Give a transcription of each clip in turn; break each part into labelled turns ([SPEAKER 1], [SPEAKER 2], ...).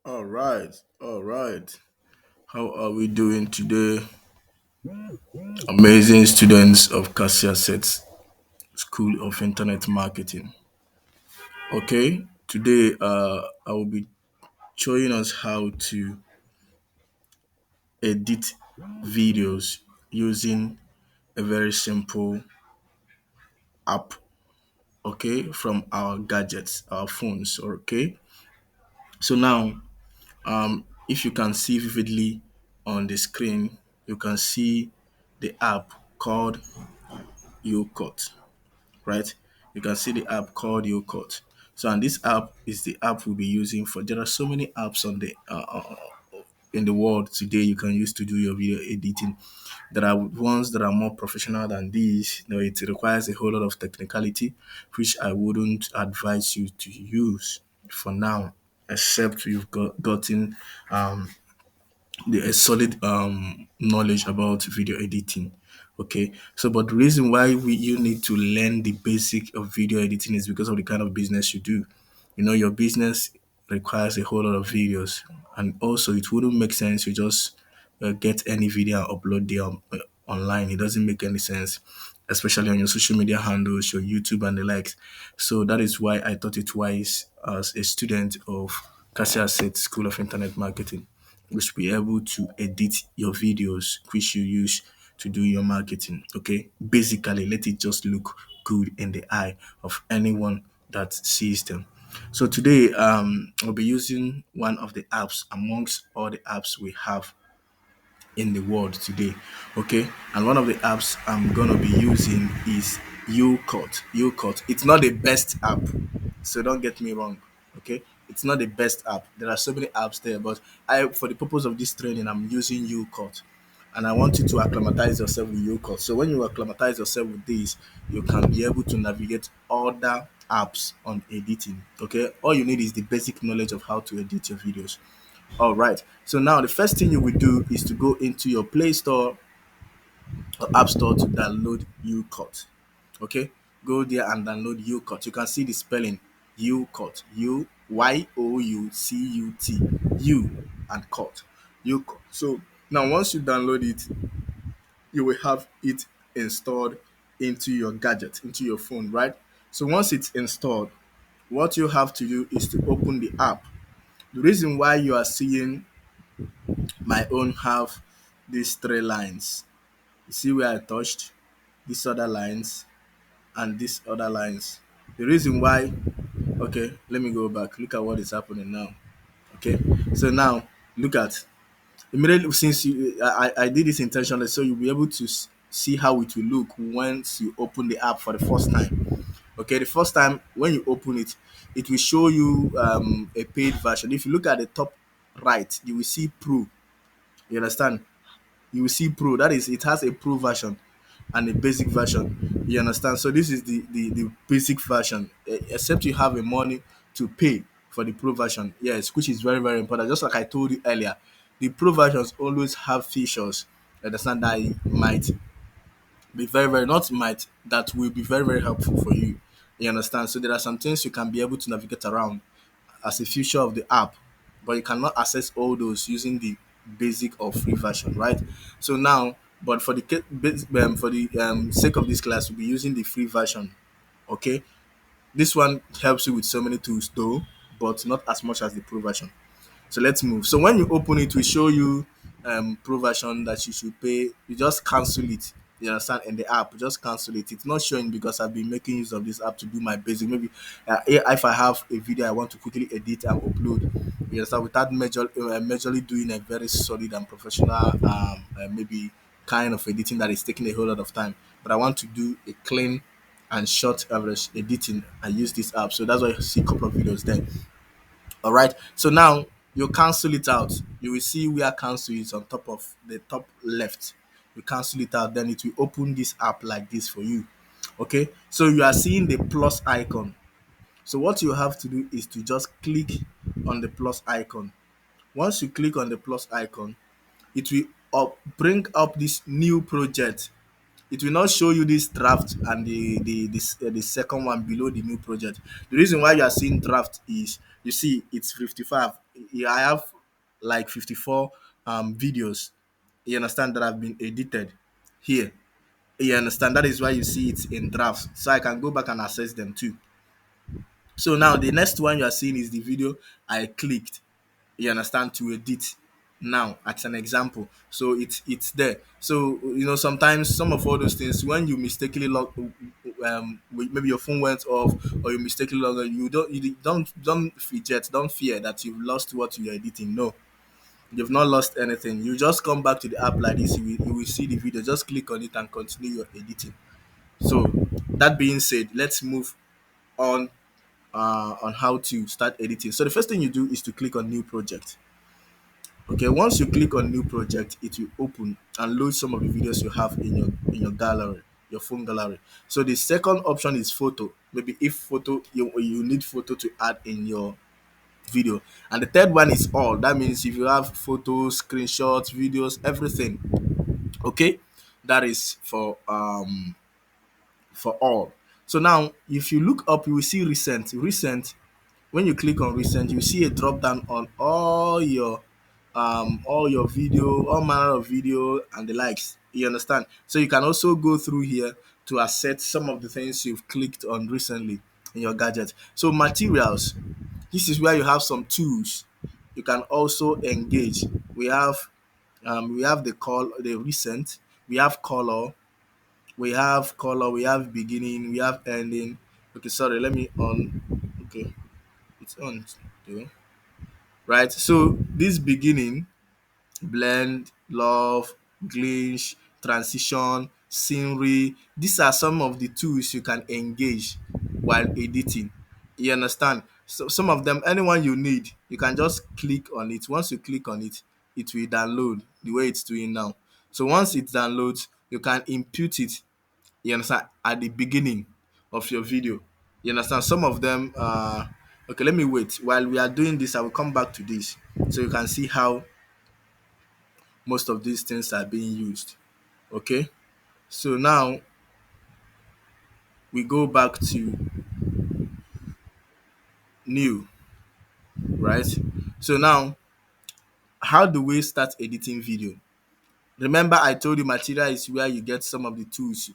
[SPEAKER 1] All right, all right. How are we doing today? Amazing students of Cassia Sets School of Internet Marketing. Okay, today I will be showing us how to edit videos using a very simple app. Okay, from our gadgets, our phones. Okay, so now if you can see vividly on the screen, you can see the app called YouCut, right? You can see the app called YouCut. So, and this app is the app we'll be using for. There are so many apps on the in the world today you can use to do your video editing. There are ones that are more professional than these. It requires a whole lot of technicality, which I wouldn't advise you to use for now, except you've gotten a solid knowledge about video editing. Okay, so but the reason why you need to learn the basic of video editing is because of the kind of business you do. Your business requires a whole lot of videos, and also it wouldn't make sense you just get any video and upload them online. It doesn't make any sense, especially on your social media handles, your YouTube and the likes. So that is why I thought it wise as a student of Cassia Set School of Internet Marketing, which be able to edit your videos which you use to do your marketing. Okay, basically let it just look good in the eye of anyone that sees them. So today I'll be using one of the apps amongst all the apps we have in the world today. Okay, and one of the apps I'm gonna be using is YouCut. YouCut. It's not the best app, so don't get me wrong. Okay, it's not the best app. There are so many apps there, but for the purpose of this training, I'm using YouCut, and I want you to acclimatize yourself with YouCut. So when you acclimatize yourself with this, you can be able to navigate other apps on editing. Okay, all you need is the basic knowledge of how to edit your videos. All right. So now the first thing you will do is to go into your Play Store or App Store to download YouCut. Okay. Go there and download YouCut. You can see the spelling YouCut. Youcut. You and cut. YouCut. So now once you download it, you will have it installed into your gadget, into your phone, right? So once it's installed, what you have to do is to open the app. The reason why you are seeing my own have these three lines. You see where I touched these other lines and these other lines. The reason why, okay, let me go back. Look at what is happening now. Okay, so now look at immediately since I did this intentionally, so you'll be able to see how it will look once you open the app for the first time. Okay, the first time when you open it, it will show you a paid version. If you look at the top right, you will see Pro. You understand? You will see Pro. That is, it has a Pro version and a basic version. You understand? So this is the basic version, except you have a money to pay for the Pro version. Yes, which is very, very important. Just like I told you earlier, the Pro versions always have features. You understand that it might be very, very not might that will be very, very helpful for you. You understand? So there are some things you can be able to navigate around as a feature of the app, but you cannot access all those using the basic or free version, right? So now, but for the sake of this class, we'll be using the free version. Okay, this one helps you with so many tools though, but not as much as the pro version. So let's move. So when you open it, we show you pro version that you should pay. You just cancel it. You understand? In the app, just cancel it. It's not showing because I've been making use of this app to do my basic. Maybe if I have a video I want to quickly edit and upload, you understand, without majorly doing a very solid and professional maybe kind of editing that is taking a whole lot of time. But I want to do a clean and short average editing. I use this app, so that's why you see a couple of videos there. All right. So now you cancel it out. You will see where cancel is on top of the top left. You cancel it out, then it will open this app like this for you. Okay. So you are seeing the plus icon. So what you have to do is to just click on the plus icon. Once you click on the plus icon, it will bring up this new project. It will not show you this draft and the second one below the new project. The reason why you are seeing draft is You see, it's 55. Yeah, I have like 54 videos. You understand that have been edited here. You understand that is why you see it in drafts. So I can go back and access them too. So now the next one you are seeing is the video I clicked. You understand, to edit now as an example. So it's there. So sometimes some of all those things when you mistakenly log maybe your phone went off or you mistakenly log on, you don't fidget, don't fear that you've lost what you're editing. No, you've not lost anything. You just come back to the app like this, you will see the video, just click on it and continue your editing. So that being said, let's move on how to start editing. So the first thing you do is to click on new project. Okay, once you click on new project, it will open and load some of the videos you have in your gallery, your phone gallery. So the second option is photo. Maybe if photo you need photo to add in your video. And the third one is all. That means if you have photos, screenshots, videos, everything. Okay, that is for all. So now if you look up, you will see recent. When you click on recent, you see a drop down on all your video, all manner of video and the likes. You understand? So you can also go through here to accept some of the things you've clicked on recently in your gadget. So materials, this is where you have some tools you can also engage. We have the recent, we have color, we have beginning, we have ending. Okay, sorry, let me on. Okay, it's on though. Right? So this beginning, blend, love, glitch, transition, scenery, these are some of the tools you can engage while editing. You understand? So some of them, anyone you need, you can just click on it. Once you click on it, it will download the way it's doing now. So once it downloads, you can input it, you understand, at the beginning of your video. You understand? Some of them okay, let me wait. While we are doing this, I will come back to this so you can see how most of these things are being used. Okay, so now we go back to new, right? So now, how do we start editing video? Remember, I told you material is where you get some of the tools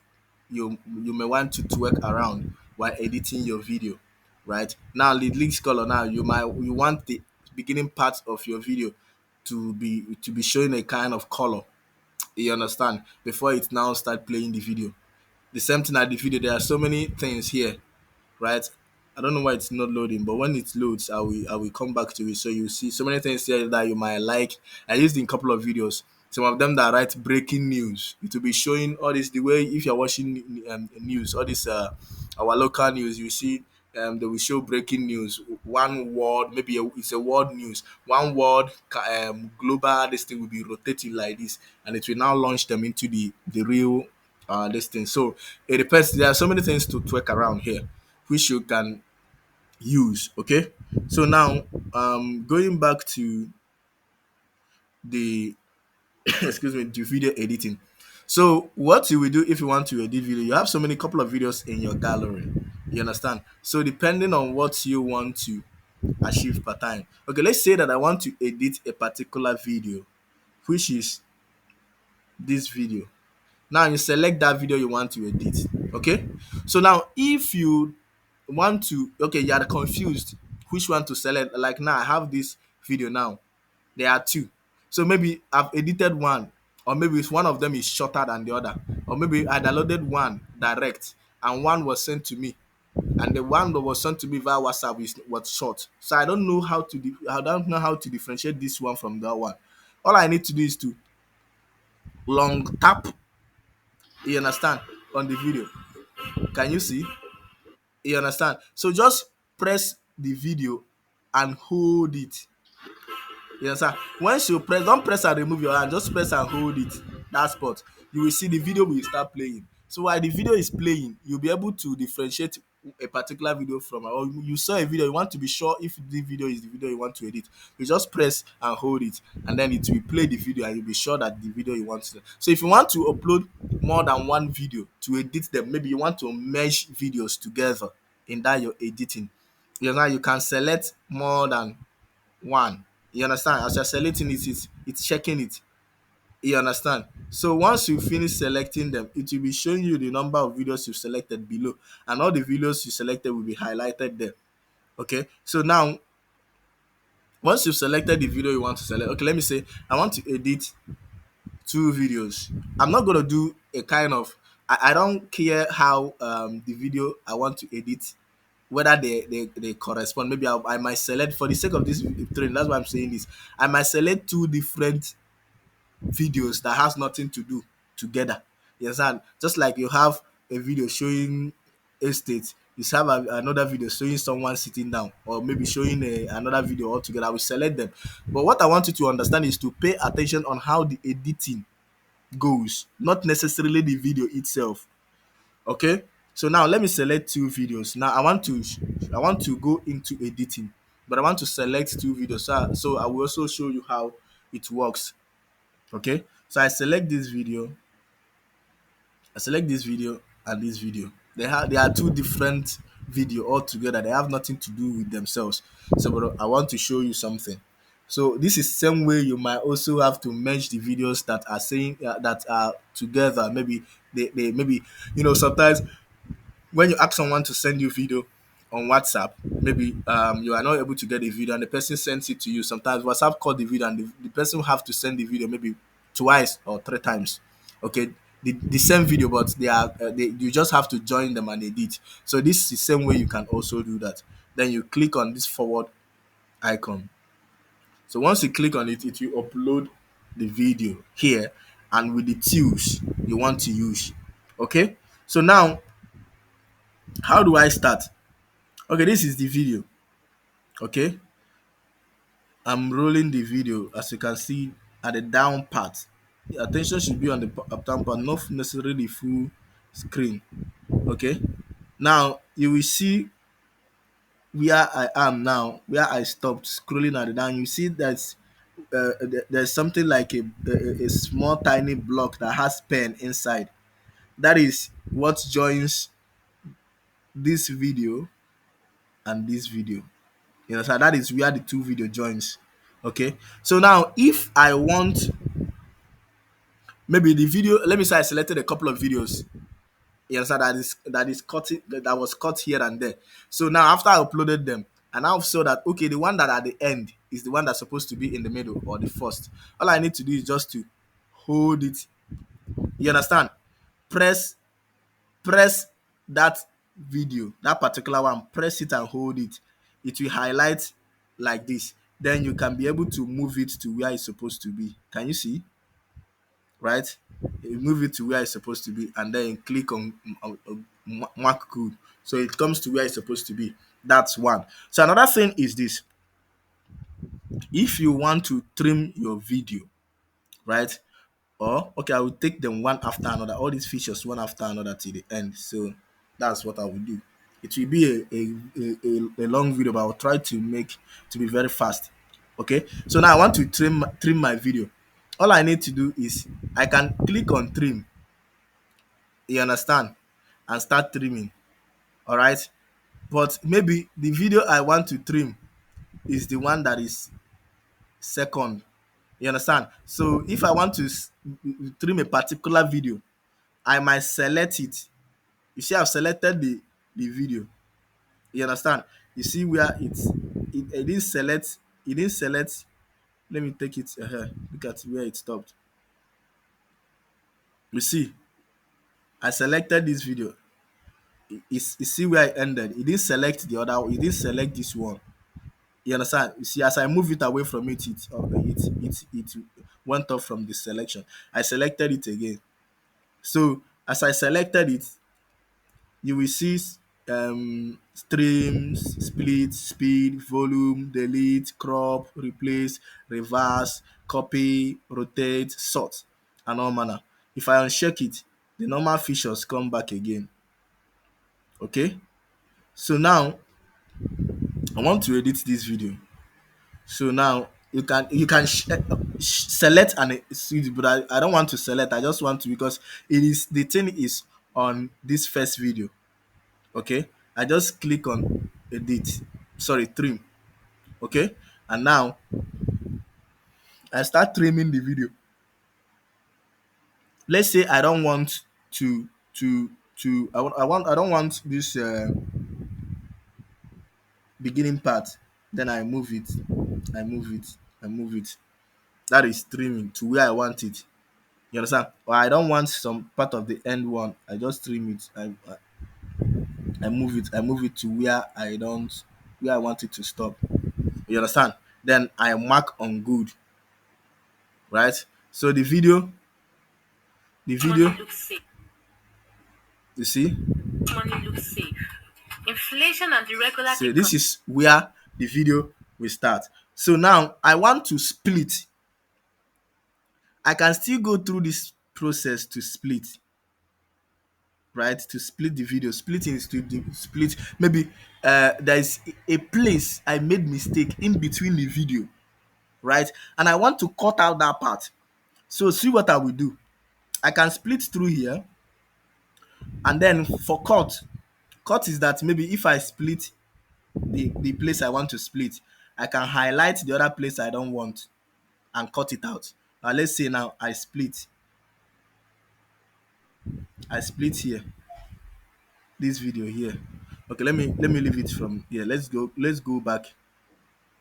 [SPEAKER 1] you may want to work around while editing your video, right? Now, the links color. Now, you want the beginning part of your video to be showing a kind of color. You understand? Before it now start playing the video. The same thing at the video. There are so many things here, right? I don't know why it's not loading, but when it loads, I will come back to it. So you see so many things here that you might like. I used in a couple of videos. Some of them that write breaking news. It will be showing all this the way if you're watching news, all this our local news. You see, they will show breaking news. One word, maybe it's a word news. One word, global. This thing will be rotating like this, and it will now launch them into the real this thing. So it depends. There are so many things to work around here, which you can use. Okay. So now, going back to the excuse me, to video editing. So what you will do if you want to edit video, you have so many couple of videos in your gallery. You understand? So depending on what you want to achieve per time. Okay, let's say that I want to edit a particular video, which is this video. Now you select that video you want to edit. Okay. So now if you want to, okay, you are confused which one to select. Like now I have this video now. There are two. So maybe I've edited one, or maybe it's one of them is shorter than the other, or maybe I downloaded one direct and one was sent to me, and the one that was sent to me via WhatsApp was short. So I don't know how to differentiate this one from that one. All I need to do is to long tap. You understand, on the video. Can you see? You understand? So just press the video and hold it. You understand? Once you press, don't press and remove your hand, just press and hold it. That spot. You will see the video will start playing. So while the video is playing, you'll be able to differentiate a particular video from, or you saw a video, you want to be sure if the video is the video you want to edit. You just press and hold it, and then it will play the video, and you'll be sure that the video you want to. So if you want to upload more than one video to edit them, maybe you want to merge videos together in that you're editing, You know, you can select more than one. You understand? As you're selecting it, it's checking it. You understand? So once you finish selecting them, it will be showing you the number of videos you've selected below, and all the videos you selected will be highlighted there. Okay. So now, once you've selected the video you want to select, okay, let me say I want to edit two videos. I'm not gonna do a kind of I don't care how the video I want to edit, whether they correspond. Maybe I might select, for the sake of this training, that's why I'm saying this. I might select two different videos that has nothing to do together. You understand? Just like you have a video showing estate, you have another video showing someone sitting down, or maybe showing another video altogether. I will select them. But what I want you to understand is to pay attention on how the editing goes, not necessarily the video itself. Okay. So now let me select two videos. Now I want to go into editing, but I want to select two videos. So I will also show you how it works. Okay. So I select this video and this video. They are two different video altogether. They have nothing to do with themselves. So but I want to show you something. So this is same way you might also have to merge the videos that are saying that are together. Maybe they maybe, sometimes when you ask someone to send you video on WhatsApp, maybe you are not able to get a video and the person sends it to you. Sometimes WhatsApp call the video and the person will have to send the video maybe twice or three times. Okay, the same video, but you just have to join them and edit. So this is the same way you can also do that. Then you click on this forward icon. So once you click on it, it will upload the video here and with the tools you want to use. Okay, so now how do I start? Okay, this is the video. Okay, I'm rolling the video. As you can see at the down part, the attention should be on the down part, not necessarily the full screen. Okay, now you will see where I am now, where I stopped scrolling at the down. You see that there's something like a small tiny block that has pen inside. That is what joins this video and this video. You know, so that is where the two video joins. Okay, so now if I want, maybe the video, let me say I selected a couple of videos. You understand, that is cut, that was cut here and there. So now after I uploaded them, and now saw that okay, the one that at the end is the one that's supposed to be in the middle or the first. All I need to do is just to hold it. You understand? Press press that video, that particular one, press it and hold it. It will highlight like this. Then you can be able to move it to where it's supposed to be. Can you see? Right? You move it to where it's supposed to be, and then click on mark code. So it comes to where it's supposed to be. That's one. So another thing is this. If you want to trim your video, right? Or okay, I will take them one after another, all these features one after another till the end. So that's what I will do. It will be a long video, but I will try to make to be very fast. Okay, so now I want to trim my video. All I need to do is I can click on trim, you understand, and start trimming. All right, but maybe the video I want to trim is the one that is second. You understand? So if I want to trim a particular video, I might select it. You see, I've selected the video. You understand? You see where it didn't select. It didn't select. Let me take it. Look at where it stopped. You see, I selected this video. You see where it ended. It didn't select the other. It didn't select this one. You understand? You see, as I move it away from it went off from the selection. I selected it again. So as I selected it, you will see streams, split, speed, volume, delete, crop, replace, reverse, copy, rotate, sort, and all manner. If I uncheck it, the normal features come back again. Okay, so now I want to edit this video. So now you can select and but I don't want to select. I just want to, because the thing is on this first video. Okay, I just click on edit. sorry, trim. Okay, and now I start trimming the video. Let's say I don't want I don't want this beginning part. Then I move it, I move it, I move it. That is trimming to where I want it. You understand? Or I don't want some part of the end one. I just trim it. I move it. I move it to where I don't, where I want it to stop. You understand? Then I mark on good, right? So the video, you see,
[SPEAKER 2] Money looks safe. Inflation and irregular
[SPEAKER 1] so
[SPEAKER 2] decline.
[SPEAKER 1] this is where the video will start. So now I want to split. I can still go through this process to split, right? To split the video. Splitting is to split. Maybe there is a place I made mistake in between the video, right? And I want to cut out that part. So see what I will do. I can split through here, and then for cut is that maybe if I split the place I want to split, I can highlight the other place I don't want and cut it out. Now let's say now I split here, this video here. Okay, let me leave it from here. Let's go back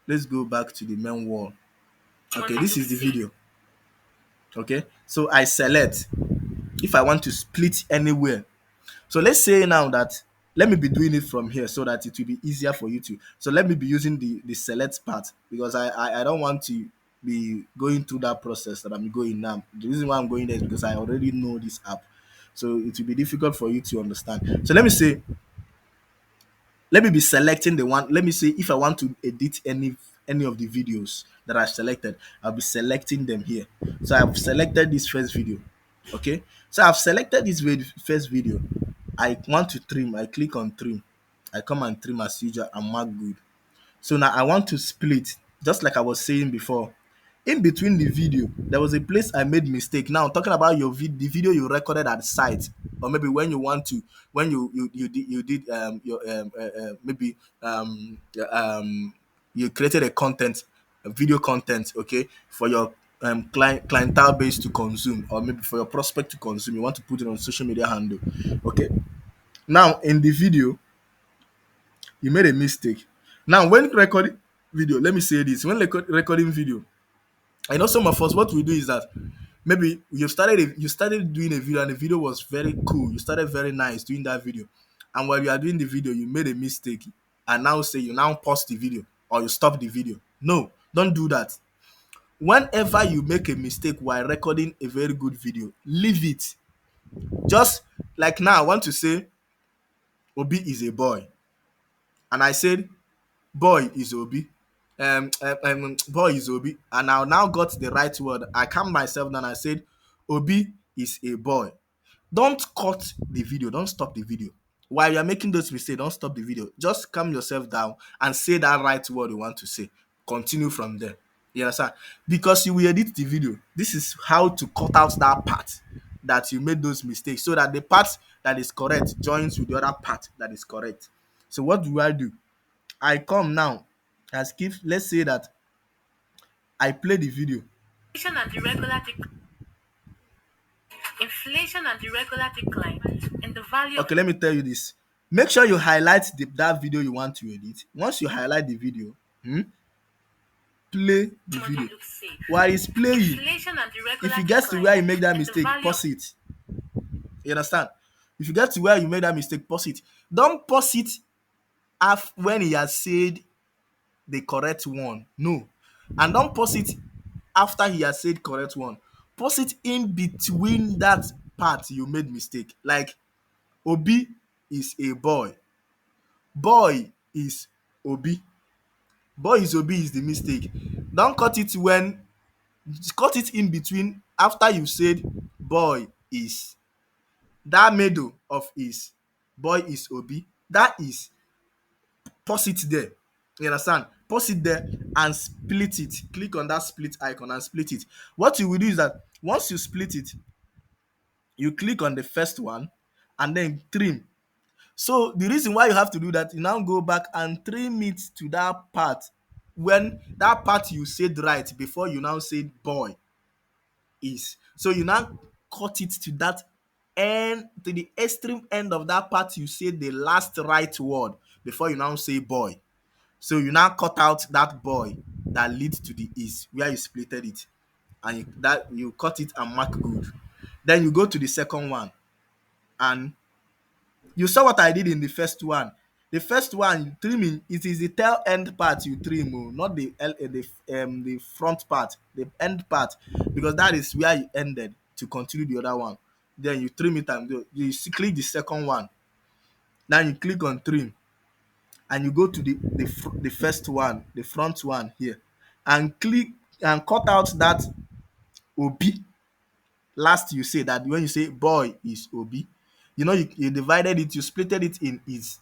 [SPEAKER 1] to the main wall. Okay,
[SPEAKER 2] Money
[SPEAKER 1] this is
[SPEAKER 2] looks
[SPEAKER 1] the
[SPEAKER 2] safe.
[SPEAKER 1] video. Okay, so I select if I want to split anywhere. So let's say now that, let me be doing it from here so that it will be easier for you to. So let me be using the select part, because I don't want to be going through that process that I'm going now. The reason why I'm going there is because I already know this app. So it will be difficult for you to understand. So let me be selecting the one. Let me say if I want to edit any of the videos that I selected, I'll be selecting them here. So I've selected this first video. Okay, so I've selected this first video. I want to trim. I click on trim. I come and trim as usual and mark good. So now I want to split, just like I was saying before. In between the video, there was a place I made mistake. Now talking about the video you recorded at site, or maybe when you want to, when you did your maybe you created a video content, okay, for your clientele base to consume, or maybe for your prospect to consume. You want to put it on social media handle, okay. Now in the video, you made a mistake. Now when recording video, let me say this: when recording video, I know some of us, what we do is that maybe you started doing a video and the video was very cool. You started very nice doing that video, and while you are doing the video, you made a mistake, and now say you now pause the video or you stop the video. No, don't do that. Whenever you make a mistake while recording a very good video, leave it. Just like now, I want to say Obi is a boy, and I said boy is Obi. Boy is Obi, and I now got the right word. I calmed myself down. I said, Obi is a boy. Don't cut the video. Don't stop the video. While you're making those mistakes, don't stop the video. Just calm yourself down and say that right word you want to say. Continue from there. You understand? Because you will edit the video. This is how to cut out that part that you made those mistakes, so that the part that is correct joins with the other part that is correct. So what do I do? I come now as if, let's say that I play the video.
[SPEAKER 2] Inflation and irregular decline. Inflation and irregular decline in the value of
[SPEAKER 1] Okay, let me tell you this. Make sure you highlight that video you want to edit. Once you highlight the video, play the
[SPEAKER 2] money
[SPEAKER 1] video.
[SPEAKER 2] looks safe.
[SPEAKER 1] While it's playing,
[SPEAKER 2] Inflation and
[SPEAKER 1] if
[SPEAKER 2] irregular
[SPEAKER 1] you get to
[SPEAKER 2] decline
[SPEAKER 1] where you make that
[SPEAKER 2] in the
[SPEAKER 1] mistake,
[SPEAKER 2] value of
[SPEAKER 1] pause it. You understand? If you get to where you made that mistake, pause it. Don't pause it when he has said the correct one. No. And don't pause it after he has said correct one. Pause it in between that part you made mistake. Like Obi is a boy. Boy is Obi. Boy is Obi is the mistake. Don't cut it when, cut it in between after you said boy is. That middle of is, boy is Obi. That is, pause it there. You understand? Pause it there and split it. Click on that split icon and split it. What you will do is that once you split it, you click on the first one and then trim. So the reason why you have to do that, you now go back and trim it to that part, when that part you said right before you now say boy is. So you now cut it to that end, to the extreme end of that part you say the last right word before you now say boy. So you now cut out that boy that leads to the is where you splitted it, and you cut it and mark good. Then you go to the second one, and you saw what I did in the first one. The first one trimming, it is the tail end part you trim, oh, not the front part, the end part, because that is where you ended to continue the other one. Then you trim it and click the second one. Then you click on trim, and you go to the first one, the front one here, and click and cut out that obi. Last you say that when you say boy is obi, you divided it, you splitted it in is.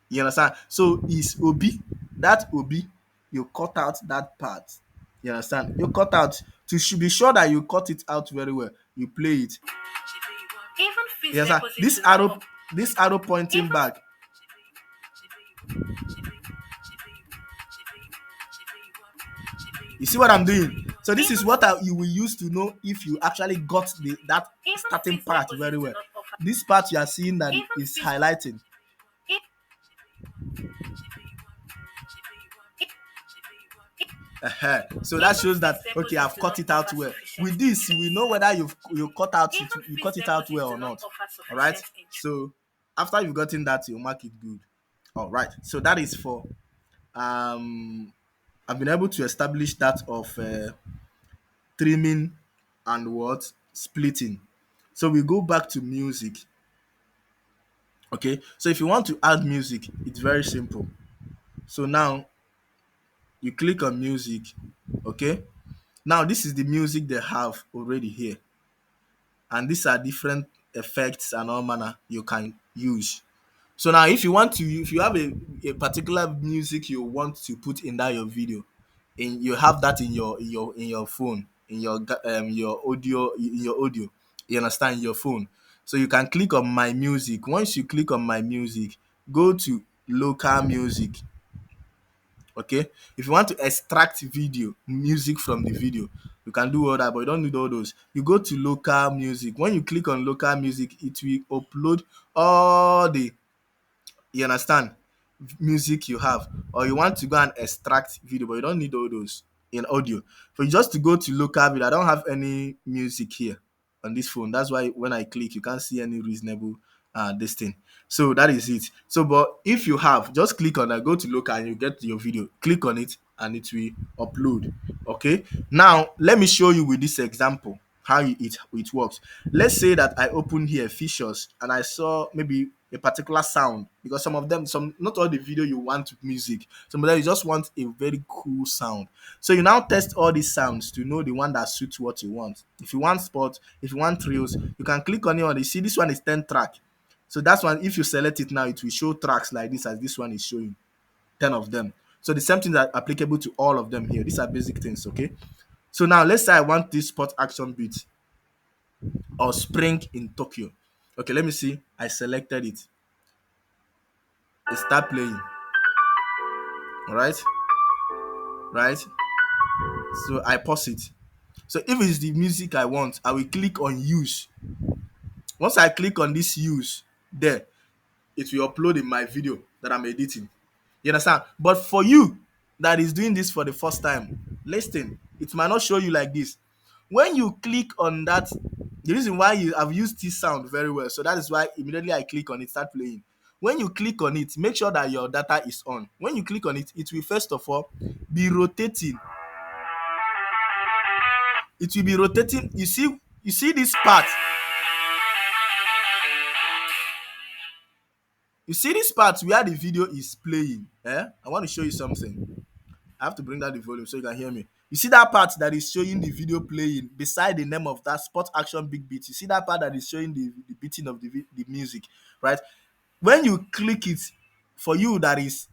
[SPEAKER 1] You understand? So is obi, that obi, you cut out that part. You understand? You cut out to be sure that you cut it out very well. You play it.
[SPEAKER 2] Even
[SPEAKER 1] You
[SPEAKER 2] fixed
[SPEAKER 1] understand?
[SPEAKER 2] deposit
[SPEAKER 1] This
[SPEAKER 2] is not
[SPEAKER 1] arrow,
[SPEAKER 2] up.
[SPEAKER 1] this arrow pointing
[SPEAKER 2] Even
[SPEAKER 1] back. You see what I'm doing? So this is
[SPEAKER 2] even
[SPEAKER 1] what you will use to know if you actually got that
[SPEAKER 2] even
[SPEAKER 1] starting
[SPEAKER 2] fixed
[SPEAKER 1] part
[SPEAKER 2] deposit
[SPEAKER 1] very
[SPEAKER 2] do
[SPEAKER 1] well.
[SPEAKER 2] not offer.
[SPEAKER 1] This part you are seeing that
[SPEAKER 2] Even
[SPEAKER 1] is
[SPEAKER 2] fixed
[SPEAKER 1] highlighting.
[SPEAKER 2] e-
[SPEAKER 1] So that
[SPEAKER 2] even
[SPEAKER 1] shows that
[SPEAKER 2] fixed
[SPEAKER 1] okay,
[SPEAKER 2] deposit
[SPEAKER 1] I've
[SPEAKER 2] do
[SPEAKER 1] cut
[SPEAKER 2] not
[SPEAKER 1] it out
[SPEAKER 2] offer
[SPEAKER 1] well.
[SPEAKER 2] sufficient
[SPEAKER 1] With this, you will
[SPEAKER 2] interest.
[SPEAKER 1] know whether you cut out it,
[SPEAKER 2] Even
[SPEAKER 1] you cut
[SPEAKER 2] fixed
[SPEAKER 1] it out
[SPEAKER 2] deposit
[SPEAKER 1] well
[SPEAKER 2] do
[SPEAKER 1] or
[SPEAKER 2] not
[SPEAKER 1] not.
[SPEAKER 2] offer
[SPEAKER 1] All right.
[SPEAKER 2] sufficient interest.
[SPEAKER 1] So after you've gotten that, you mark it good. All right. So that is for um. I've been able to establish that of trimming and what splitting. So we go back to music. Okay. So if you want to add music, it's very simple. So now you click on music. Okay. Now this is the music they have already here, and these are different effects and all manner you can use. So now if you want to, if you have a particular music you want to put in that your video, and you have that in your phone, in your audio, in your audio, you understand, in your phone. So you can click on my music. Once you click on my music, go to local music. Okay, if you want to extract video music from the video, you can do all that, but you don't need all those. You go to local music. When you click on local music, it will upload all the, you understand, music you have. Or you want to go and extract video, but you don't need all those in audio. For you just to go to local video, I don't have any music here on this phone. That's why when I click, you can't see any reasonable this thing. So that is it. So but if you have, just click on that, go to local, and you get your video, click on it, and it will upload. Okay, now let me show you with this example how it works. Let's say that I open here features, and I saw maybe a particular sound, because some of them, some, not all the video you want music, some of them you just want a very cool sound. So you now test all these sounds to know the one that suits what you want. If you want sport, if you want thrills, you can click on it, and you see this one is 10 track. So that's one, if you select it now, it will show tracks like this, as this one is showing 10 of them. So the same things are applicable to all of them here. These are basic things. Okay, so now let's say I want this sport action beat, or spring in Tokyo. Okay, let me see. I selected it. It start playing. All right, right. So I pause it. So if it's the music I want, I will click on use. Once I click on this use, there it will upload in my video that I'm editing. You understand? But for you that is doing this for the first time, listen, it might not show you like this. When you click on that, the reason why you have used this sound very well, so that is why immediately I click on it, start playing. When you click on it, make sure that your data is on. When you click on it, it will first of all be rotating. It will be rotating. You see this part. You see this part where the video is playing. I want to show you something. I have to bring down the volume so you can hear me. You see that part that is showing the video playing beside the name of that sport action big beat. You see that part that is showing the beating of the music, right? When you click it, for you that is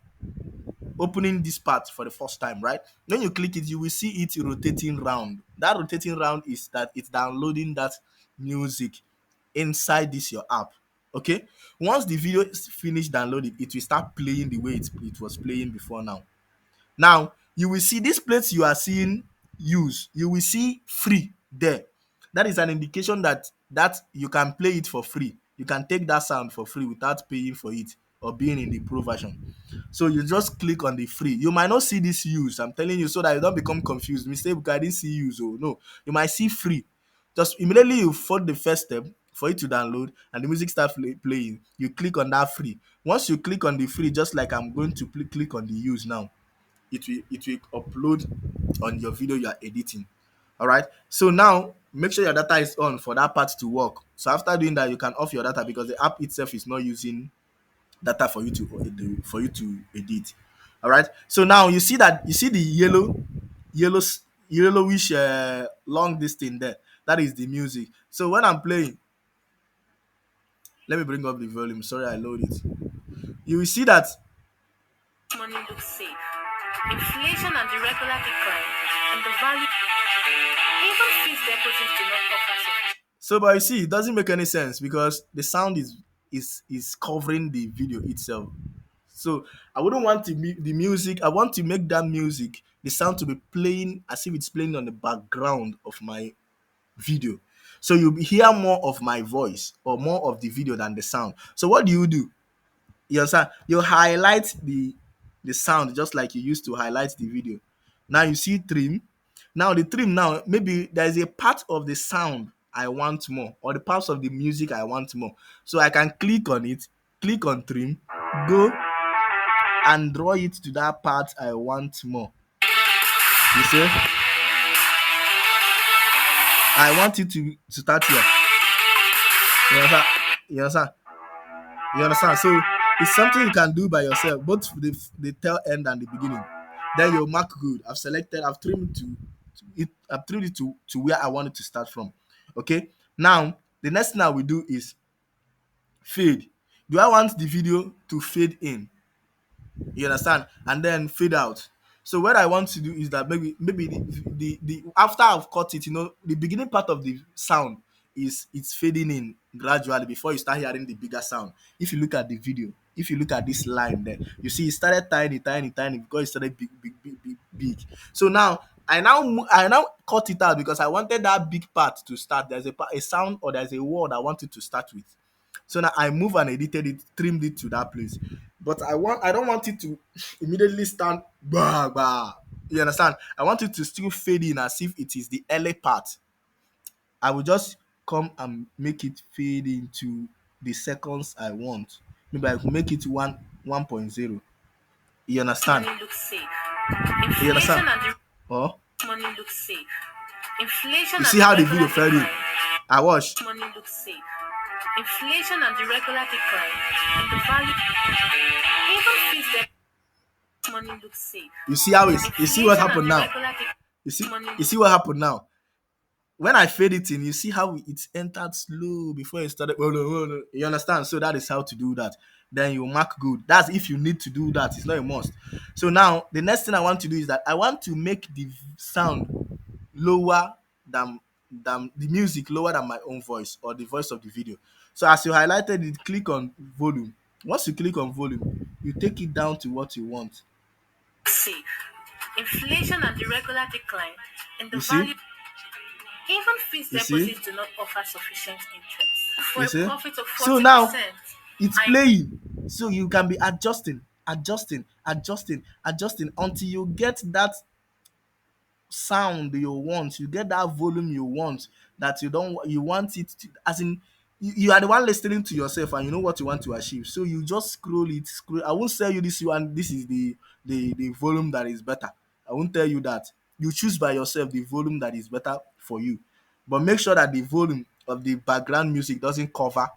[SPEAKER 1] opening this part for the first time, right? When you click it, you will see it rotating round. That rotating round is that it's downloading that music inside this your app. Okay, once the video is finished downloading, it will start playing the way it was playing before now. Now you will see this place you are seeing use, you will see free there. That is an indication that you can play it for free. You can take that sound for free without paying for it or being in the pro version. So you just click on the free. You might not see this use. I'm telling you so that you don't become confused. Mistake because I didn't see use. Oh no, you might see free. Just immediately you follow the first step for it to download and the music start playing. You click on that free. Once you click on the free, just like I'm going to click on the use now, it will upload on your video you are editing. All right, so now make sure your data is on for that part to work. So after doing that, you can off your data because the app itself is not using data for you to edit. All right, so now you see the yellow yellowish long this thing there, that is the music. So when I'm playing, let me bring up the volume. Sorry, I load it. You will see that.
[SPEAKER 2] Money looks safe. Inflation and irregular decline, and the value even fixed deposits do not offer sufficient.
[SPEAKER 1] So, but you see, it doesn't make any sense because the sound is covering the video itself. So I wouldn't want the music. I want to make that music, the sound to be playing as if it's playing on the background of my video. So you hear more of my voice or more of the video than the sound. So what do? You understand? You highlight the sound just like you used to highlight the video. Now you see trim. Now the trim now, maybe there's a part of the sound I want more or the parts of the music I want more. So I can click on it, click on trim, go and draw it to that part I want more. You see? I want it to start here. You understand? You understand? You understand? So it's something you can do by yourself, both the tail end and the beginning. Then you'll mark good. I've trimmed I've trimmed it to where I want it to start from. Okay. Now the next thing I will do is fade. Do I want the video to fade in? You understand? And then fade out. So what I want to do is that maybe the after I've cut it, the beginning part of the sound is it's fading in gradually before you start hearing the bigger sound. If you look at the video, if you look at this line there, you see it started tiny, tiny, tiny because it started big, big, big, big, big. So now I now cut it out because I wanted that big part to start. There's a sound or there's a word I wanted to start with. So now I move and edited it, trimmed it to that place. But I don't want it to immediately stand bah bah. You understand? I want it to still fade in as if it is the early part. I will just come and make it fade into the seconds I want. Maybe I could make it 1.0. You understand?
[SPEAKER 2] Money looks safe.
[SPEAKER 1] You understand?
[SPEAKER 2] Inflation and the
[SPEAKER 1] Oh,
[SPEAKER 2] money looks safe. Inflation
[SPEAKER 1] you
[SPEAKER 2] and
[SPEAKER 1] see how the
[SPEAKER 2] irregular
[SPEAKER 1] video fade in?
[SPEAKER 2] decline.
[SPEAKER 1] I watch.
[SPEAKER 2] Money looks safe. Inflation and irregular decline, and the value even fixed money looks safe.
[SPEAKER 1] You see how it's. You see what
[SPEAKER 2] Inflation and
[SPEAKER 1] happened now?
[SPEAKER 2] irregular decline.
[SPEAKER 1] You see.
[SPEAKER 2] Money
[SPEAKER 1] You see
[SPEAKER 2] looks
[SPEAKER 1] what happened now? When I fade it in, you see how it entered slow before it started. You understand? So that is how to do that. Then you mark good. That's if you need to do that. It's not a must. So now the next thing I want to do is that I want to make the sound lower than the music, lower than my own voice or the voice of the video. So as you highlighted it, click on volume. Once you click on volume, you take it down to what you want.
[SPEAKER 2] safe. Inflation and irregular decline, and the
[SPEAKER 1] You see?
[SPEAKER 2] value even fixed
[SPEAKER 1] You see?
[SPEAKER 2] deposits do not offer sufficient interest. For
[SPEAKER 1] You
[SPEAKER 2] a
[SPEAKER 1] see?
[SPEAKER 2] profit of
[SPEAKER 1] So now
[SPEAKER 2] 40%,
[SPEAKER 1] it's
[SPEAKER 2] I
[SPEAKER 1] playing. So you can be adjusting until you get that sound you want, you get that volume you want, that you want it to, as in you are the one listening to yourself and you know what you want to achieve. So you just scroll. I won't tell you this one, this is the volume that is better. I won't tell you that. You choose by yourself the volume that is better for you. But make sure that the volume of the background music doesn't cover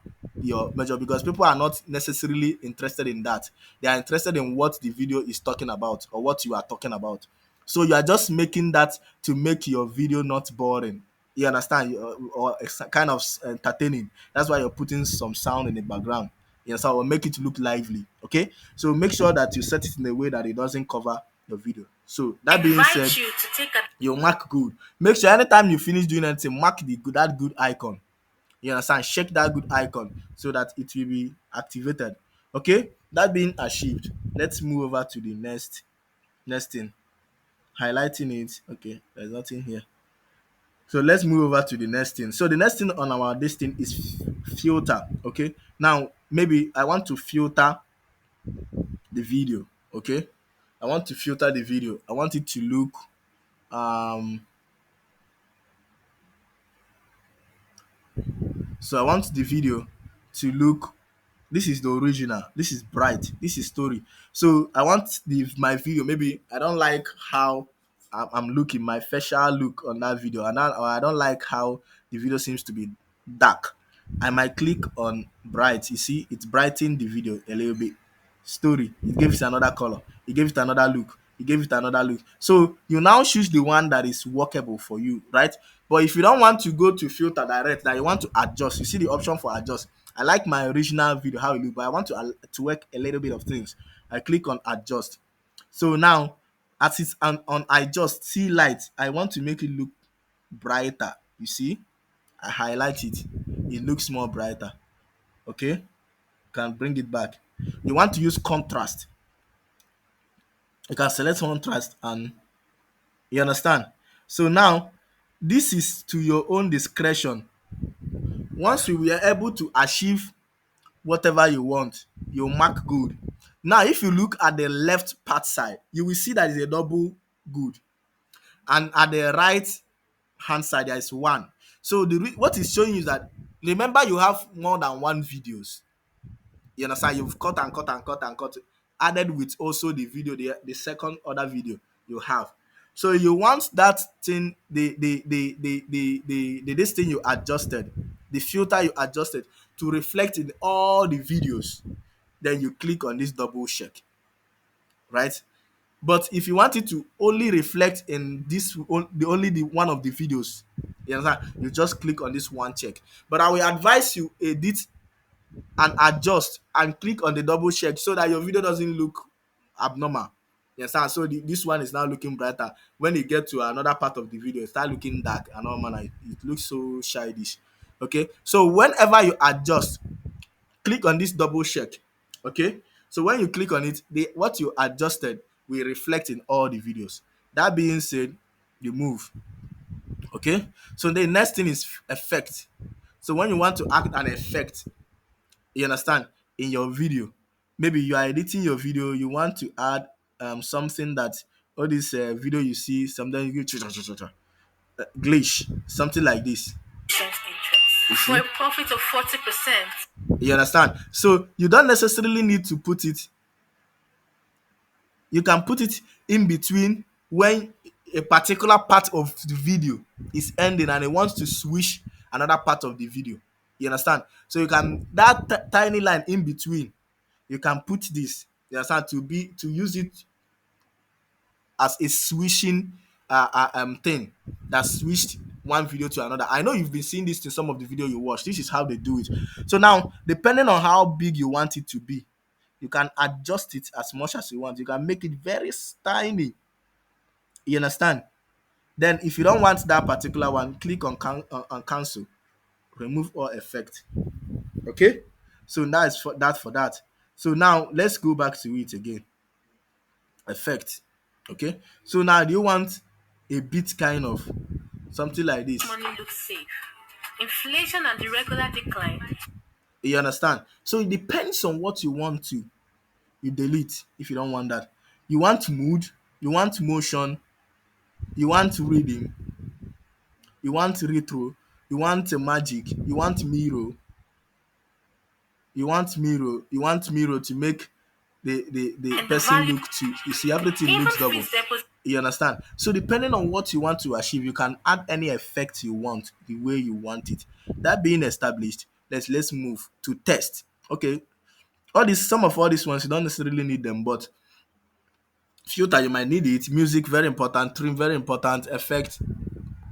[SPEAKER 1] your measure because people are not necessarily interested in that. They are interested in what the video is talking about or what you are talking about. So you are just making that to make your video not boring. You understand? Or kind of entertaining. That's why you're putting some sound in the background. You understand? Or make it look lively. Okay? So make sure that you set it in a way that it doesn't cover your video. So that being
[SPEAKER 2] invite
[SPEAKER 1] said,
[SPEAKER 2] you to take a
[SPEAKER 1] you mark good. Make sure anytime you finish doing anything, mark that good icon. You understand? Check that good icon so that it will be activated. Okay, that being achieved, let's move over to the next thing. Highlighting it. Okay, there's nothing here. So let's move over to the next thing. So the next thing on our this thing is filter. Okay, now maybe I want to filter the video. Okay, I want to filter the video. I want it to look um so I want the video to look, this is the original, this is bright, this is story. So I want my video, maybe I don't like how I'm looking, my facial look on that video, and or I don't like how the video seems to be dark. I might click on bright. You see, it's brightening the video a little bit. Story, it gives it another color, it gives it another look, it gives it another look. So you now choose the one that is workable for you, right? But if you don't want to go to filter direct, that you want to adjust, you see the option for adjust. I like my original video how it look, but I want to work a little bit of things. I click on adjust. So now, as it's on adjust, see light, I want to make it look brighter. You see, I highlight it, it looks more brighter. Okay, can bring it back. You want to use contrast, you can select contrast, and you understand. So now, this is to your own discretion. Once we were able to achieve whatever you want, you mark good. Now if you look at the left part side, you will see that is a double good, and at the right hand side there is one. So what is showing you is that, remember, you have more than one videos. You understand? You've cut and cut and cut and cut, added with also the video, the second other video you have. So you want that thing, the this thing you adjusted, the filter you adjusted, to reflect in all the videos. Then you click on this double check, right? But if you want it to only reflect in the one of the videos, you understand, you just click on this one check. But I will advise you edit and adjust and click on the double check so that your video doesn't look abnormal. You understand? So this one is now looking brighter. When you get to another part of the video, it start looking dark and all manner. It looks so childish. Okay, so whenever you adjust, click on this double check. Okay, so when you click on it, what you adjusted will reflect in all the videos. That being said, you move. Okay, so the next thing is effect. So when you want to add an effect, you understand, in your video, maybe you are editing your video, you want to add something that all this video you see, sometimes you glitch, something like this. You
[SPEAKER 2] For
[SPEAKER 1] see,
[SPEAKER 2] a profit of 40%.
[SPEAKER 1] you understand. So you don't necessarily need to put it, you can put it in between when a particular part of the video is ending and it wants to switch another part of the video. You understand? So you can, that tiny line in between, you can put this, you understand, to use it as a switching thing that switched one video to another. I know you've been seeing this in some of the video you watch. This is how they do it. So now, depending on how big you want it to be, you can adjust it as much as you want. You can make it very tiny. You understand? Then if you don't want that particular one, click on cancel, remove all effect. Okay, so that is for that. So now let's go back to it again. Effect. Okay, so now do you want a bit kind of something like this?
[SPEAKER 2] Money looks safe. Inflation and irregular decline.
[SPEAKER 1] You understand? So it depends on what you want to, you delete if you don't want that. You want mood, you want motion, you want reading, you want retro, you want magic, you want mirror, you want mirror to make the
[SPEAKER 2] And the
[SPEAKER 1] person
[SPEAKER 2] value
[SPEAKER 1] look to, you see, everything
[SPEAKER 2] even
[SPEAKER 1] looks double.
[SPEAKER 2] fits deposit.
[SPEAKER 1] You understand? So depending on what you want to achieve, you can add any effect you want the way you want it. That being established, let's move to test. Okay, some of all these ones you don't necessarily need them, but filter you might need it. Music very important, trim very important, effect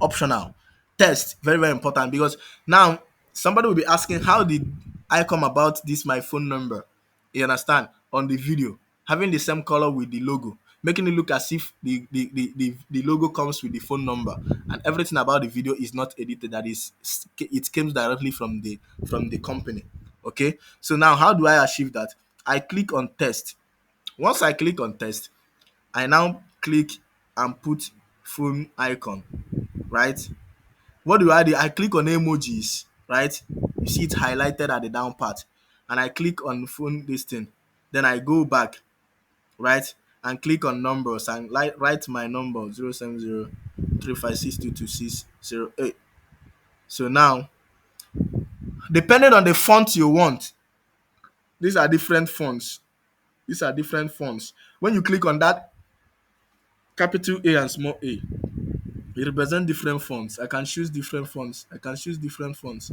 [SPEAKER 1] optional, test very very important, because now somebody will be asking, how did I come about this my phone number, you understand, on the video having the same color with the logo. making it look as if the logo comes with the phone number, and everything about the video is not edited. That is, it comes directly from the company. Okay, so now how do I achieve that? I click on test. Once I click on test, I now click and put phone icon, right? What do? I click on emojis, right? You see it highlighted at the down part, and I click on phone this thing. Then I go back, right, and click on numbers and write my number 07035622608. So now, depending on the font you want, these are different fonts. These are different fonts. When you click on that capital A and small a, it represent different fonts. I can choose different fonts. I can choose different fonts.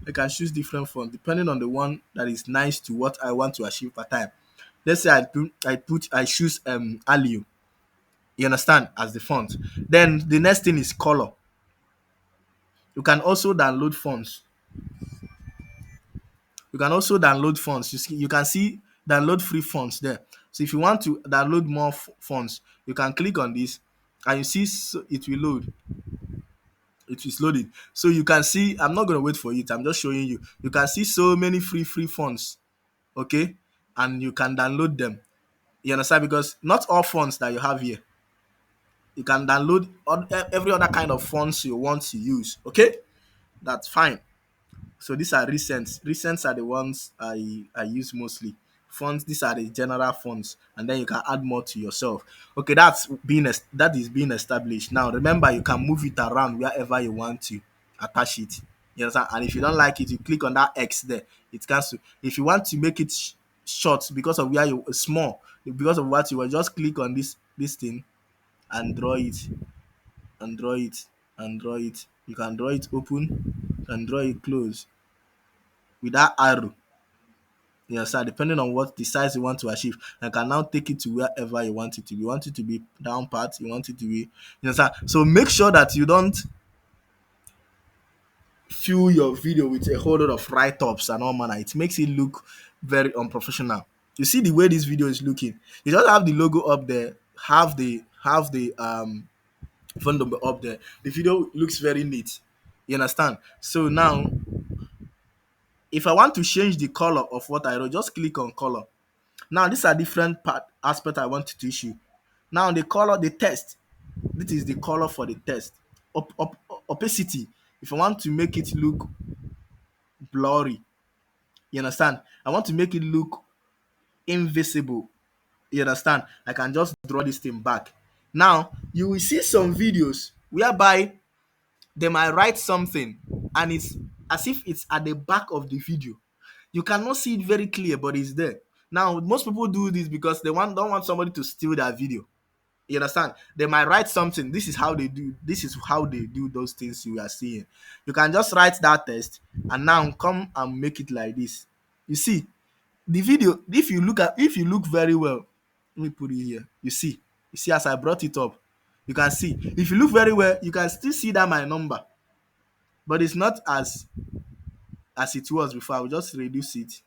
[SPEAKER 1] I can choose different fonts depending on the one that is nice to what I want to achieve per time. Let's say I choose Alio. You understand, as the font. Then the next thing is color. You can also download fonts. You can also download fonts. You can see download free fonts there. So if you want to download more fonts, you can click on this, and you see, so it will load. It is loading. So you can see, I'm not going to wait for it. I'm just showing you. You can see so many free fonts. Okay, and you can download them. You understand? Because not all fonts that you have here, you can download every other kind of fonts you want to use. Okay, that's fine. So these are recents. Recents are the ones I use mostly. Fonts, these are the general fonts, and then you can add more to yourself. Okay, that is being established. Now remember, you can move it around wherever you want to attach it. You understand? And if you don't like it, you click on that X there. It cancel. If you want to make it short because of where you small, because of what you were, just click on this thing and draw it, and draw it, and draw it. You can draw it open, and draw it close with that arrow. You understand? Depending on what the size you want to achieve, and can now take it to wherever you want it to be. You want it to be down part, you want it to be, you understand? So make sure that you don't fill your video with a whole lot of write-ups and all manner. It makes it look very unprofessional. You see the way this video is looking. You just have the logo up there, have the phone number up there. The video looks very neat. You understand? So now, if I want to change the color of what I wrote, just click on color. Now these are different aspect I want to issue. Now the color, the text. This is the color for the text. Opacity. If I want to make it look blurry, you understand? I want to make it look invisible. You understand? I can just draw this thing back. Now you will see some videos whereby they might write something, and it's as if it's at the back of the video. You cannot see it very clear, but it's there. Now most people do this because they don't want somebody to steal their video. You understand? They might write something. This is how they do. This is how they do those things you are seeing. You can just write that text and now come and make it like this. You see the video. If you look very well, let me put it here. You see, as I brought it up, you can see. If you look very well, you can still see that my number, but it's not as it was before. I will just reduce it.